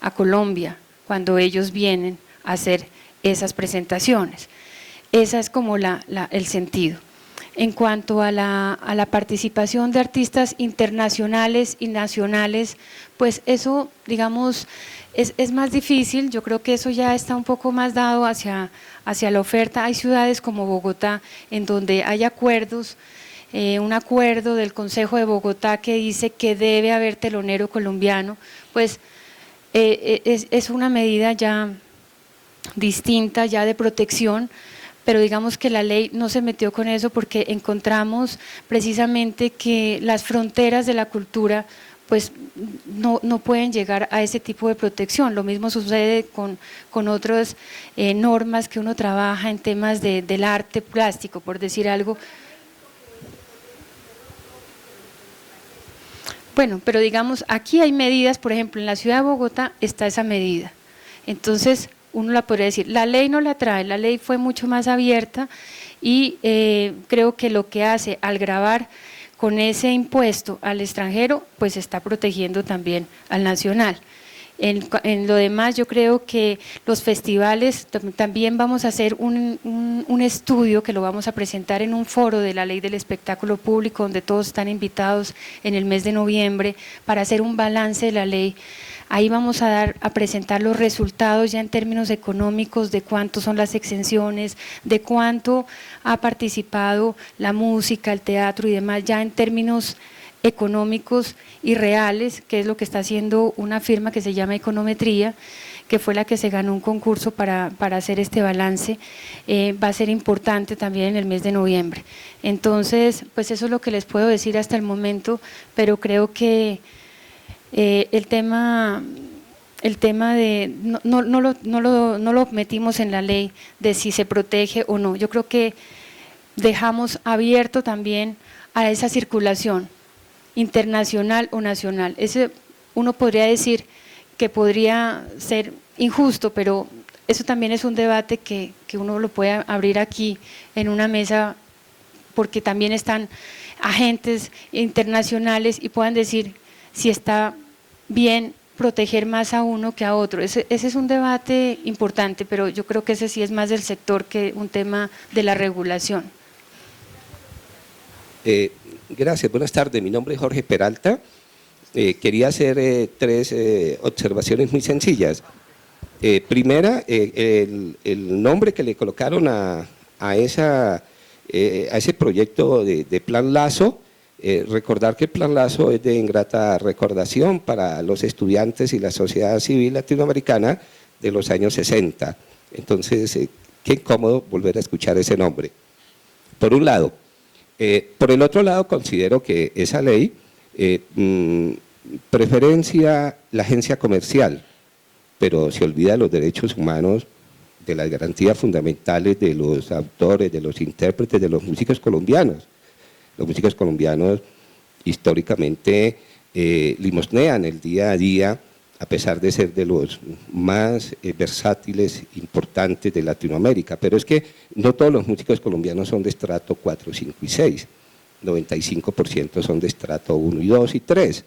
a Colombia cuando ellos vienen a hacer esas presentaciones. Ese es como el sentido. En cuanto a la participación de artistas internacionales y nacionales, pues eso, digamos, es más difícil. Yo creo que eso ya está un poco más dado hacia la oferta. Hay ciudades como Bogotá en donde hay acuerdos, un acuerdo del Consejo de Bogotá que dice que debe haber telonero colombiano, pues es una medida ya distinta, ya de protección, pero digamos que la ley no se metió con eso porque encontramos precisamente que las fronteras de la cultura pues no pueden llegar a ese tipo de protección. Lo mismo sucede con otras normas que uno trabaja en temas del arte plástico, por decir algo. Bueno, pero digamos, aquí hay medidas, por ejemplo, en la ciudad de Bogotá está esa medida. Entonces, uno la podría decir, la ley no la trae, la ley fue mucho más abierta y creo que lo que hace al gravar con ese impuesto al extranjero, pues está protegiendo también al nacional. En lo demás, yo creo que los festivales, también vamos a hacer un estudio que lo vamos a presentar en un foro de la Ley del Espectáculo Público, donde todos están invitados en el mes de noviembre, para hacer un balance de la ley. Ahí vamos a presentar los resultados ya en términos económicos de cuánto son las exenciones, de cuánto ha participado la música, el teatro y demás, ya en términos económicos y reales, que es lo que está haciendo una firma que se llama Econometría, que fue la que se ganó un concurso para hacer este balance. Va a ser importante también en el mes de noviembre. Entonces, pues eso es lo que les puedo decir hasta el momento, pero creo que el tema de no lo metimos en la ley de si se protege o no. Yo creo que dejamos abierto también a esa circulación internacional o nacional. Ese uno podría decir que podría ser injusto, pero eso también es un debate que uno lo puede abrir aquí en una mesa, porque también están agentes internacionales y puedan decir si está bien proteger más a uno que a otro. Ese es un debate importante, pero yo creo que ese sí es más del sector que un tema de la regulación. Gracias, buenas tardes. Mi nombre es Jorge Peralta. Quería hacer tres observaciones muy sencillas. Primera, el nombre que le colocaron a ese proyecto de Plan Lazo. Recordar que el Plan Lazo es de ingrata recordación para los estudiantes y la sociedad civil latinoamericana de los años 60. Entonces, qué incómodo volver a escuchar ese nombre, por un lado. Por el otro lado, considero que esa ley preferencia la agencia comercial, pero se olvida de los derechos humanos, de las garantías fundamentales de los autores, de los intérpretes, de los músicos colombianos. Los músicos colombianos históricamente limosnean el día a día, a pesar de ser de los más versátiles, importantes de Latinoamérica. Pero es que no todos los músicos colombianos son de estrato 4, 5 y 6. 95% son de estrato 1 y 2 y 3.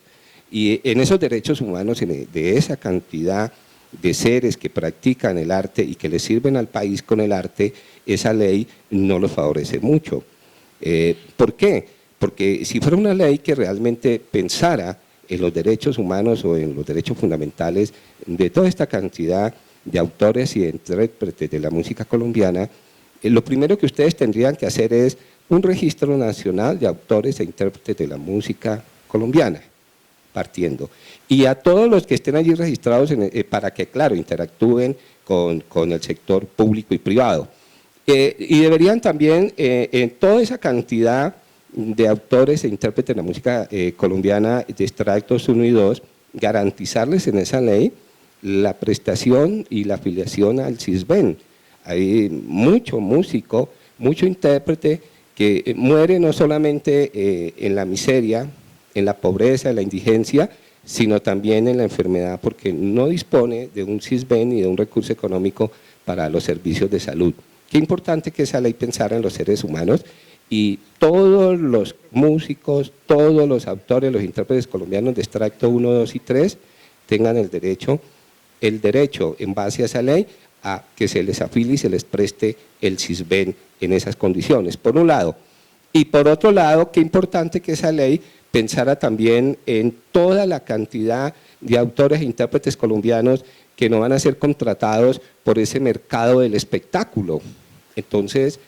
Y en esos derechos humanos, de esa cantidad de seres que practican el arte y que le sirven al país con el arte, esa ley no los favorece mucho. ¿Por qué? Porque si fuera una ley que realmente pensara en los derechos humanos o en los derechos fundamentales de toda esta cantidad de autores y de intérpretes de la música colombiana, lo primero que ustedes tendrían que hacer es un registro nacional de autores e intérpretes de la música colombiana, partiendo. Y a todos los que estén allí registrados para que, claro, interactúen con el sector público y privado. Y deberían también, en toda esa cantidad de autores e intérpretes de la música colombiana de extractos 1 y 2, garantizarles en esa ley la prestación y la afiliación al CISBEN. Hay mucho músico, mucho intérprete que muere no solamente en la miseria, en la pobreza, en la indigencia, sino también en la enfermedad, porque no dispone de un CISBEN ni de un recurso económico para los servicios de salud. Qué importante que esa ley pensara en los seres humanos y todos los músicos, todos los autores, los intérpretes colombianos de extracto 1, 2 y 3 tengan el derecho en base a esa ley a que se les afilie y se les preste el CISBEN en esas condiciones, por un lado. Y por otro lado, qué importante que esa ley pensara también en toda la cantidad de autores e intérpretes colombianos que no van a ser contratados por ese mercado del espectáculo. Entonces,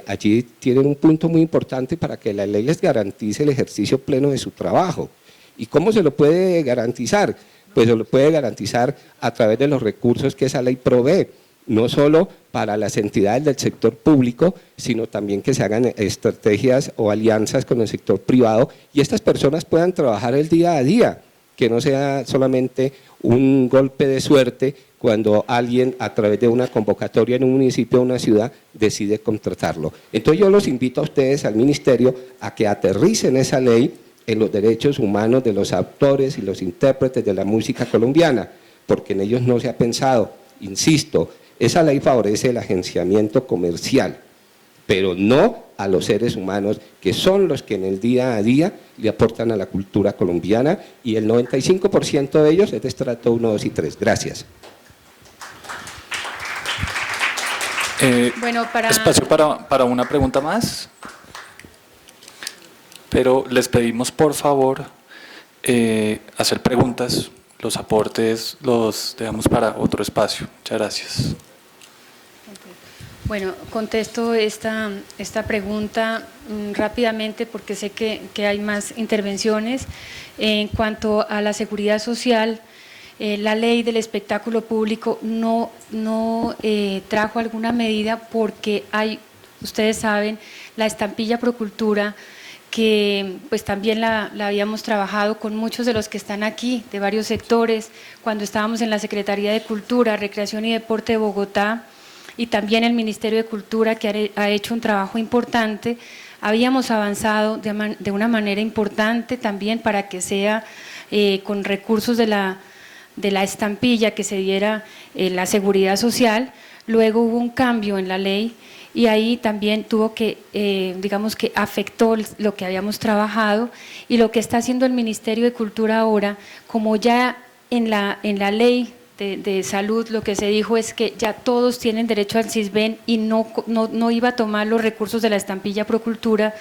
allí tienen un punto muy importante para que la ley les garantice el ejercicio pleno de su trabajo. ¿Y cómo se lo puede garantizar? Pues se lo puede garantizar a través de los recursos que esa ley provee, no solo para las entidades del sector público, sino también que se hagan estrategias o alianzas con el sector privado y estas personas puedan trabajar el día a día que no sea solamente un golpe de suerte cuando alguien a través de una convocatoria en un municipio o una ciudad decide contratarlo. Entonces yo los invito a ustedes, al ministerio, a que aterricen esa ley en los derechos humanos de los autores y los intérpretes de la música colombiana, porque en ellos no se ha pensado. Insisto, esa ley favorece el agenciamiento comercial, pero no a los seres humanos, que son los que en el día a día le aportan a la cultura colombiana, y el 95% de ellos es de estrato 1, 2 y 3. Gracias. Bueno, Espacio para una pregunta más. Pero les pedimos, por favor, hacer preguntas. Los aportes los dejamos para otro espacio. Muchas gracias. Bueno, contesto esta pregunta rápidamente porque sé que hay más intervenciones. En cuanto a la seguridad social, la ley del espectáculo público no trajo alguna medida porque hay, ustedes saben, la estampilla Procultura, que pues también la habíamos trabajado con muchos de los que están aquí, de varios sectores, cuando estábamos en la Secretaría de Cultura, Recreación y Deporte de Bogotá, y también el Ministerio de Cultura, que ha hecho un trabajo importante. Habíamos avanzado de una manera importante también para que sea con recursos de la estampilla que se diera la seguridad social. Luego hubo un cambio en la ley y ahí también tuvo que, digamos que afectó lo que habíamos trabajado, y lo que está haciendo el Ministerio de Cultura ahora, como ya en la ley de salud lo que se dijo es que ya todos tienen derecho al CISBEN y no iba a tomar los recursos de la estampilla Procultura.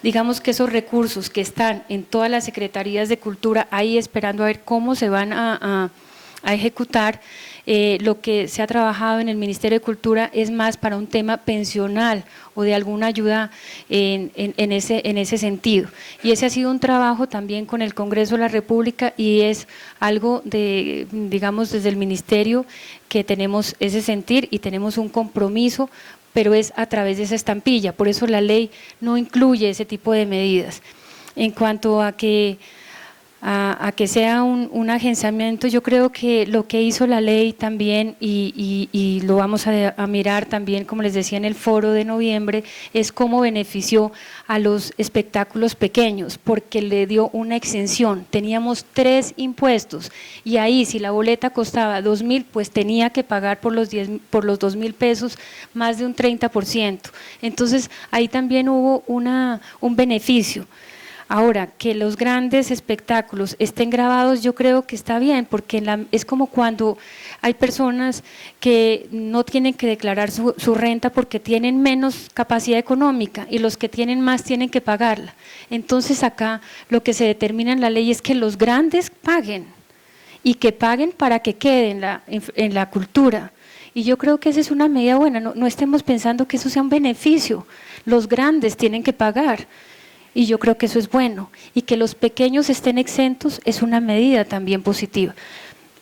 Digamos que esos recursos que están en todas las secretarías de cultura ahí esperando a ver cómo se van a ejecutar, lo que se ha trabajado en el Ministerio de Cultura es más para un tema pensional o de alguna ayuda en ese sentido. Y ese ha sido un trabajo también con el Congreso de la República, y es algo de, digamos, desde el Ministerio que tenemos ese sentir y tenemos un compromiso, pero es a través de esa estampilla. Por eso la ley no incluye ese tipo de medidas. En cuanto a que sea un agenciamiento, yo creo que lo que hizo la ley también, y lo vamos a mirar también, como les decía en el foro de noviembre, es cómo benefició a los espectáculos pequeños, porque le dio una exención. Teníamos 3 impuestos y ahí si la boleta costaba 2.000, pues tenía que pagar por los 2.000 pesos más de un 30%. Entonces ahí también hubo un beneficio. Ahora, que los grandes espectáculos estén grabados, yo creo que está bien, porque es como cuando hay personas que no tienen que declarar su renta porque tienen menos capacidad económica, y los que tienen más tienen que pagarla. Entonces acá lo que se determina en la ley es que los grandes paguen, y que paguen para que quede en la cultura. Y yo creo que esa es una medida buena, no estemos pensando que eso sea un beneficio. Los grandes tienen que pagar. Y yo creo que eso es bueno, y que los pequeños estén exentos es una medida también positiva.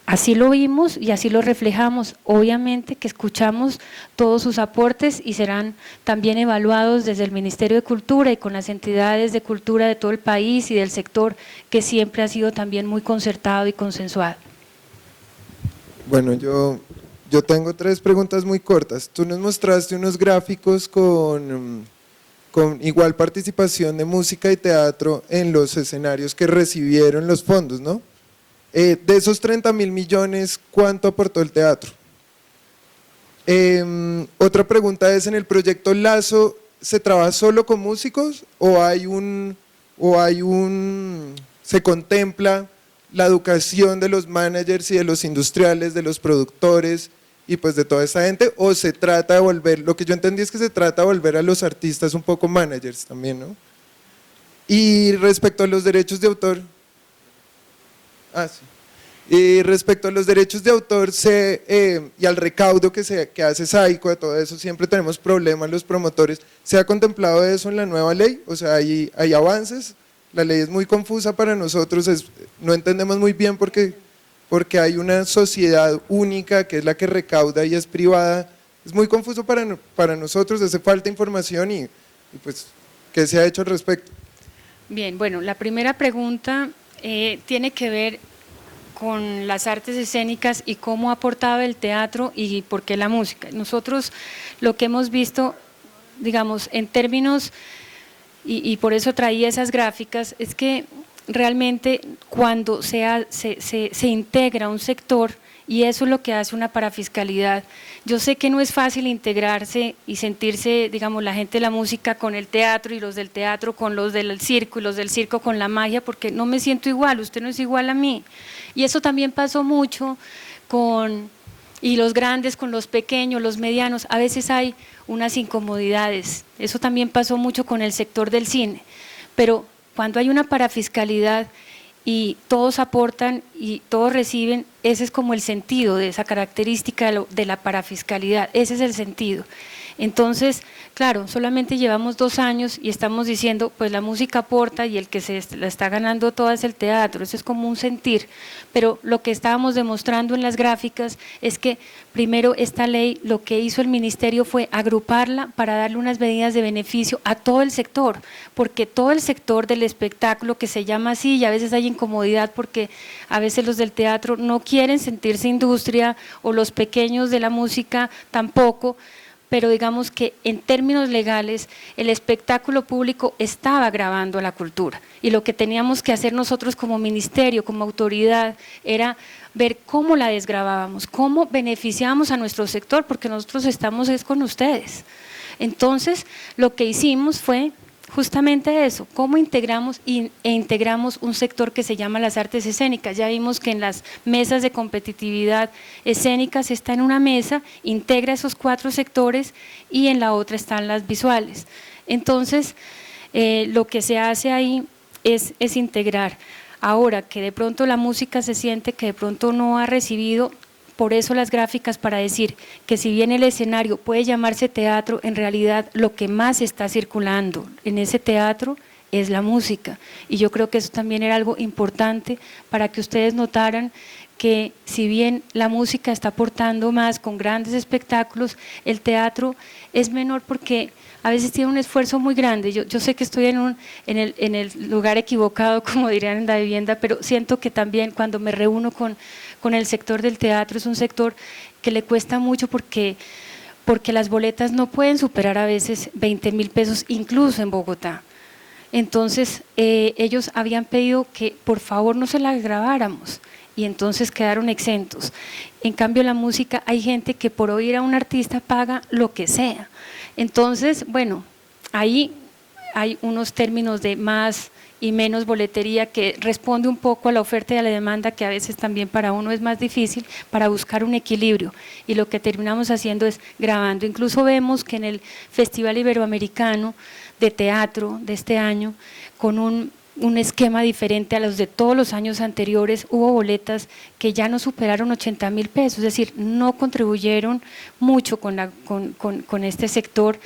Así lo vimos y así lo reflejamos. Obviamente que escuchamos todos sus aportes y serán también evaluados desde el Ministerio de Cultura y con las entidades de cultura de todo el país y del sector, que siempre ha sido también muy concertado y consensuado. Bueno, yo tengo 3 preguntas muy cortas. Tú nos mostraste unos gráficos con igual participación de música y teatro en los escenarios que recibieron los fondos, ¿no? De esos 30.000 millones, ¿cuánto aportó el teatro? Otra pregunta es, ¿en el proyecto Lazo se trabaja solo con músicos o se contempla la educación de los managers y de los industriales, de los productores y pues de toda esa gente, o se trata de volver, lo que yo entendí es que se trata de volver a los artistas un poco managers también, ¿no? Y respecto a los derechos de autor, y respecto a los derechos de autor y al recaudo que hace SAICO, de todo eso, siempre tenemos problemas los promotores. ¿Se ha contemplado eso en la nueva ley? O sea, hay avances, la ley es muy confusa para nosotros, no entendemos muy bien porque hay una sociedad única que es la que recauda y es privada. Es muy confuso para nosotros, hace falta información y pues, ¿qué se ha hecho al respecto? Bien, bueno, la primera pregunta tiene que ver con las artes escénicas y cómo ha aportado el teatro y por qué la música. Nosotros lo que hemos visto, digamos, en términos, y por eso traía esas gráficas, es que realmente cuando se integra un sector, y eso es lo que hace una parafiscalidad. Yo sé que no es fácil integrarse y sentirse, digamos, la gente de la música con el teatro y los del teatro con los del circo y los del circo con la magia, porque no me siento igual, usted no es igual a mí. Y eso también pasó mucho y los grandes con los pequeños, los medianos, a veces hay unas incomodidades. Eso también pasó mucho con el sector del cine. Pero cuando hay una parafiscalidad y todos aportan y todos reciben, ese es como el sentido de esa característica de la parafiscalidad, ese es el sentido. Entonces, claro, solamente llevamos 2 años y estamos diciendo, pues la música aporta y el que se la está ganando toda es el teatro, eso es como un sentir, pero lo que estábamos demostrando en las gráficas es que primero esta ley, lo que hizo el ministerio fue agruparla para darle unas medidas de beneficio a todo el sector, porque todo el sector del espectáculo, que se llama así, y a veces hay incomodidad porque a veces los del teatro no quieren sentirse industria o los pequeños de la música tampoco, pero digamos que en términos legales el espectáculo público estaba grabando la cultura y lo que teníamos que hacer nosotros como ministerio, como autoridad, era ver cómo la desgrabábamos, cómo beneficiábamos a nuestro sector, porque nosotros estamos con ustedes. Entonces, lo que hicimos fue justamente eso, cómo integramos un sector que se llama las artes escénicas. Ya vimos que en las mesas de competitividad escénicas está en una mesa, integra esos 4 sectores y en la otra están las visuales. Entonces, lo que se hace ahí es integrar. Ahora que de pronto la música se siente que de pronto no ha recibido, por eso las gráficas para decir que si bien el escenario puede llamarse teatro, en realidad lo que más está circulando en ese teatro es la música. Y yo creo que eso también era algo importante para que ustedes notaran que si bien la música está aportando más con grandes espectáculos, el teatro es menor porque a veces tiene un esfuerzo muy grande. Yo sé que estoy en el lugar equivocado, como dirían en la vivienda, pero siento que también cuando me reúno con el sector del teatro es un sector que le cuesta mucho porque las boletas no pueden superar a veces 20.000 pesos, incluso en Bogotá. Entonces ellos habían pedido que por favor no se las grabáramos y entonces quedaron exentos. En cambio la música, hay gente que por oír a un artista paga lo que sea. Entonces, bueno, ahí hay unos términos de más y menos boletería que responde un poco a la oferta y a la demanda, que a veces también para uno es más difícil, para buscar un equilibrio, y lo que terminamos haciendo es grabando. Incluso vemos que en el Festival Iberoamericano de Teatro de este año, con un esquema diferente a los de todos los años anteriores, hubo boletas que ya no superaron 80.000 pesos, es decir, no contribuyeron mucho con este sector,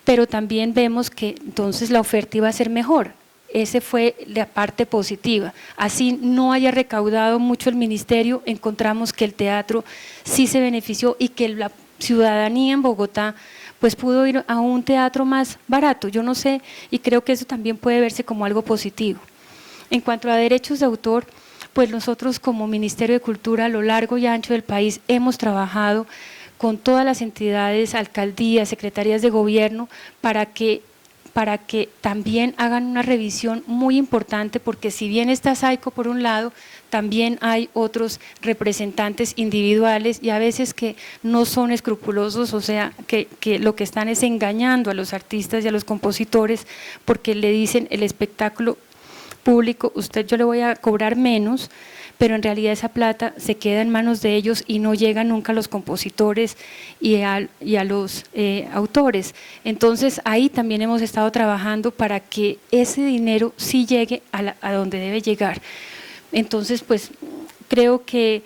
pero también vemos que entonces la oferta iba a ser mejor. Esa fue la parte positiva. Así no haya recaudado mucho el ministerio, encontramos que el teatro sí se benefició y que la ciudadanía en Bogotá pues pudo ir a un teatro más barato. Yo no sé, y creo que eso también puede verse como algo positivo. En cuanto a derechos de autor, pues nosotros como Ministerio de Cultura a lo largo y ancho del país hemos trabajado con todas las entidades, alcaldías, secretarías de gobierno para que también hagan una revisión muy importante, porque si bien está SAICO por un lado, también hay otros representantes individuales y a veces que no son escrupulosos, o sea, que lo que están es engañando a los artistas y a los compositores porque le dicen el espectáculo público, yo le voy a cobrar menos, pero en realidad esa plata se queda en manos de ellos y no llega nunca a los compositores y a los autores. Entonces ahí también hemos estado trabajando para que ese dinero sí llegue a donde debe llegar. Entonces pues creo que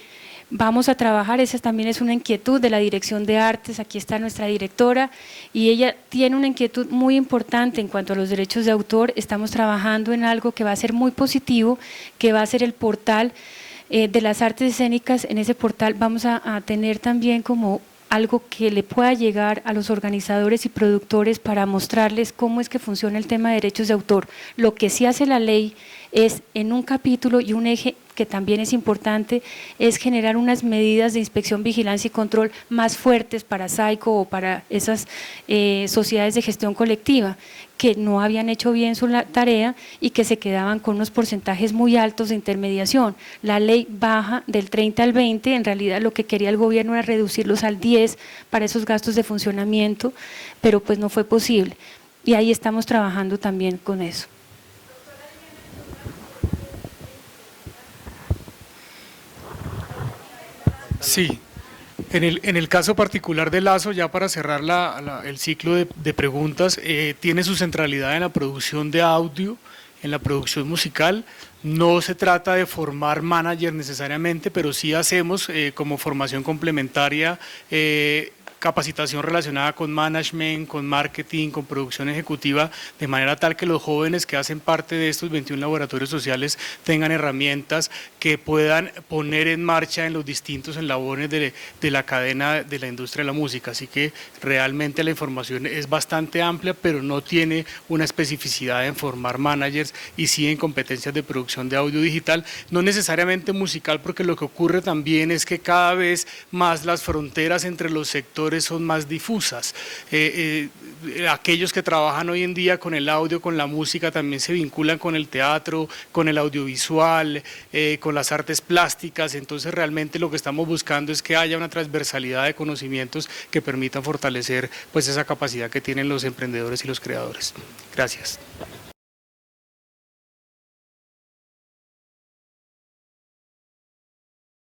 vamos a trabajar, esa también es una inquietud de la Dirección de Artes, aquí está nuestra directora y ella tiene una inquietud muy importante en cuanto a los derechos de autor. Estamos trabajando en algo que va a ser muy positivo, que va a ser el portal de las artes escénicas. En ese portal vamos a tener también como algo que le pueda llegar a los organizadores y productores para mostrarles cómo es que funciona el tema de derechos de autor. Lo que sí hace la ley es en un capítulo y un eje que también es importante, es generar unas medidas de inspección, vigilancia y control más fuertes para SAICO o para esas sociedades de gestión colectiva que no habían hecho bien su tarea y que se quedaban con unos porcentajes muy altos de intermediación. La ley baja del 30 al 20, en realidad lo que quería el gobierno era reducirlos al 10 para esos gastos de funcionamiento, pero pues no fue posible y ahí estamos trabajando también con eso. Sí, en el caso particular de Lazo, ya para cerrar el ciclo de preguntas, tiene su centralidad en la producción de audio, en la producción musical. No se trata de formar managers necesariamente, pero sí hacemos como formación complementaria capacitación relacionada con management, con marketing, con producción ejecutiva, de manera tal que los jóvenes que hacen parte de estos 21 laboratorios sociales tengan herramientas que puedan poner en marcha en los distintos eslabones de la cadena de la industria de la música. Así que realmente la información es bastante amplia, pero no tiene una especificidad en formar managers y sí en competencias de producción de audio digital, no necesariamente musical, porque lo que ocurre también es que cada vez más las fronteras entre los sectores son más difusas. Aquellos que trabajan hoy en día con el audio, con la música, también se vinculan con el teatro, con el audiovisual, con las artes plásticas. Entonces realmente lo que estamos buscando es que haya una transversalidad de conocimientos que permitan fortalecer pues esa capacidad que tienen los emprendedores y los creadores. Gracias.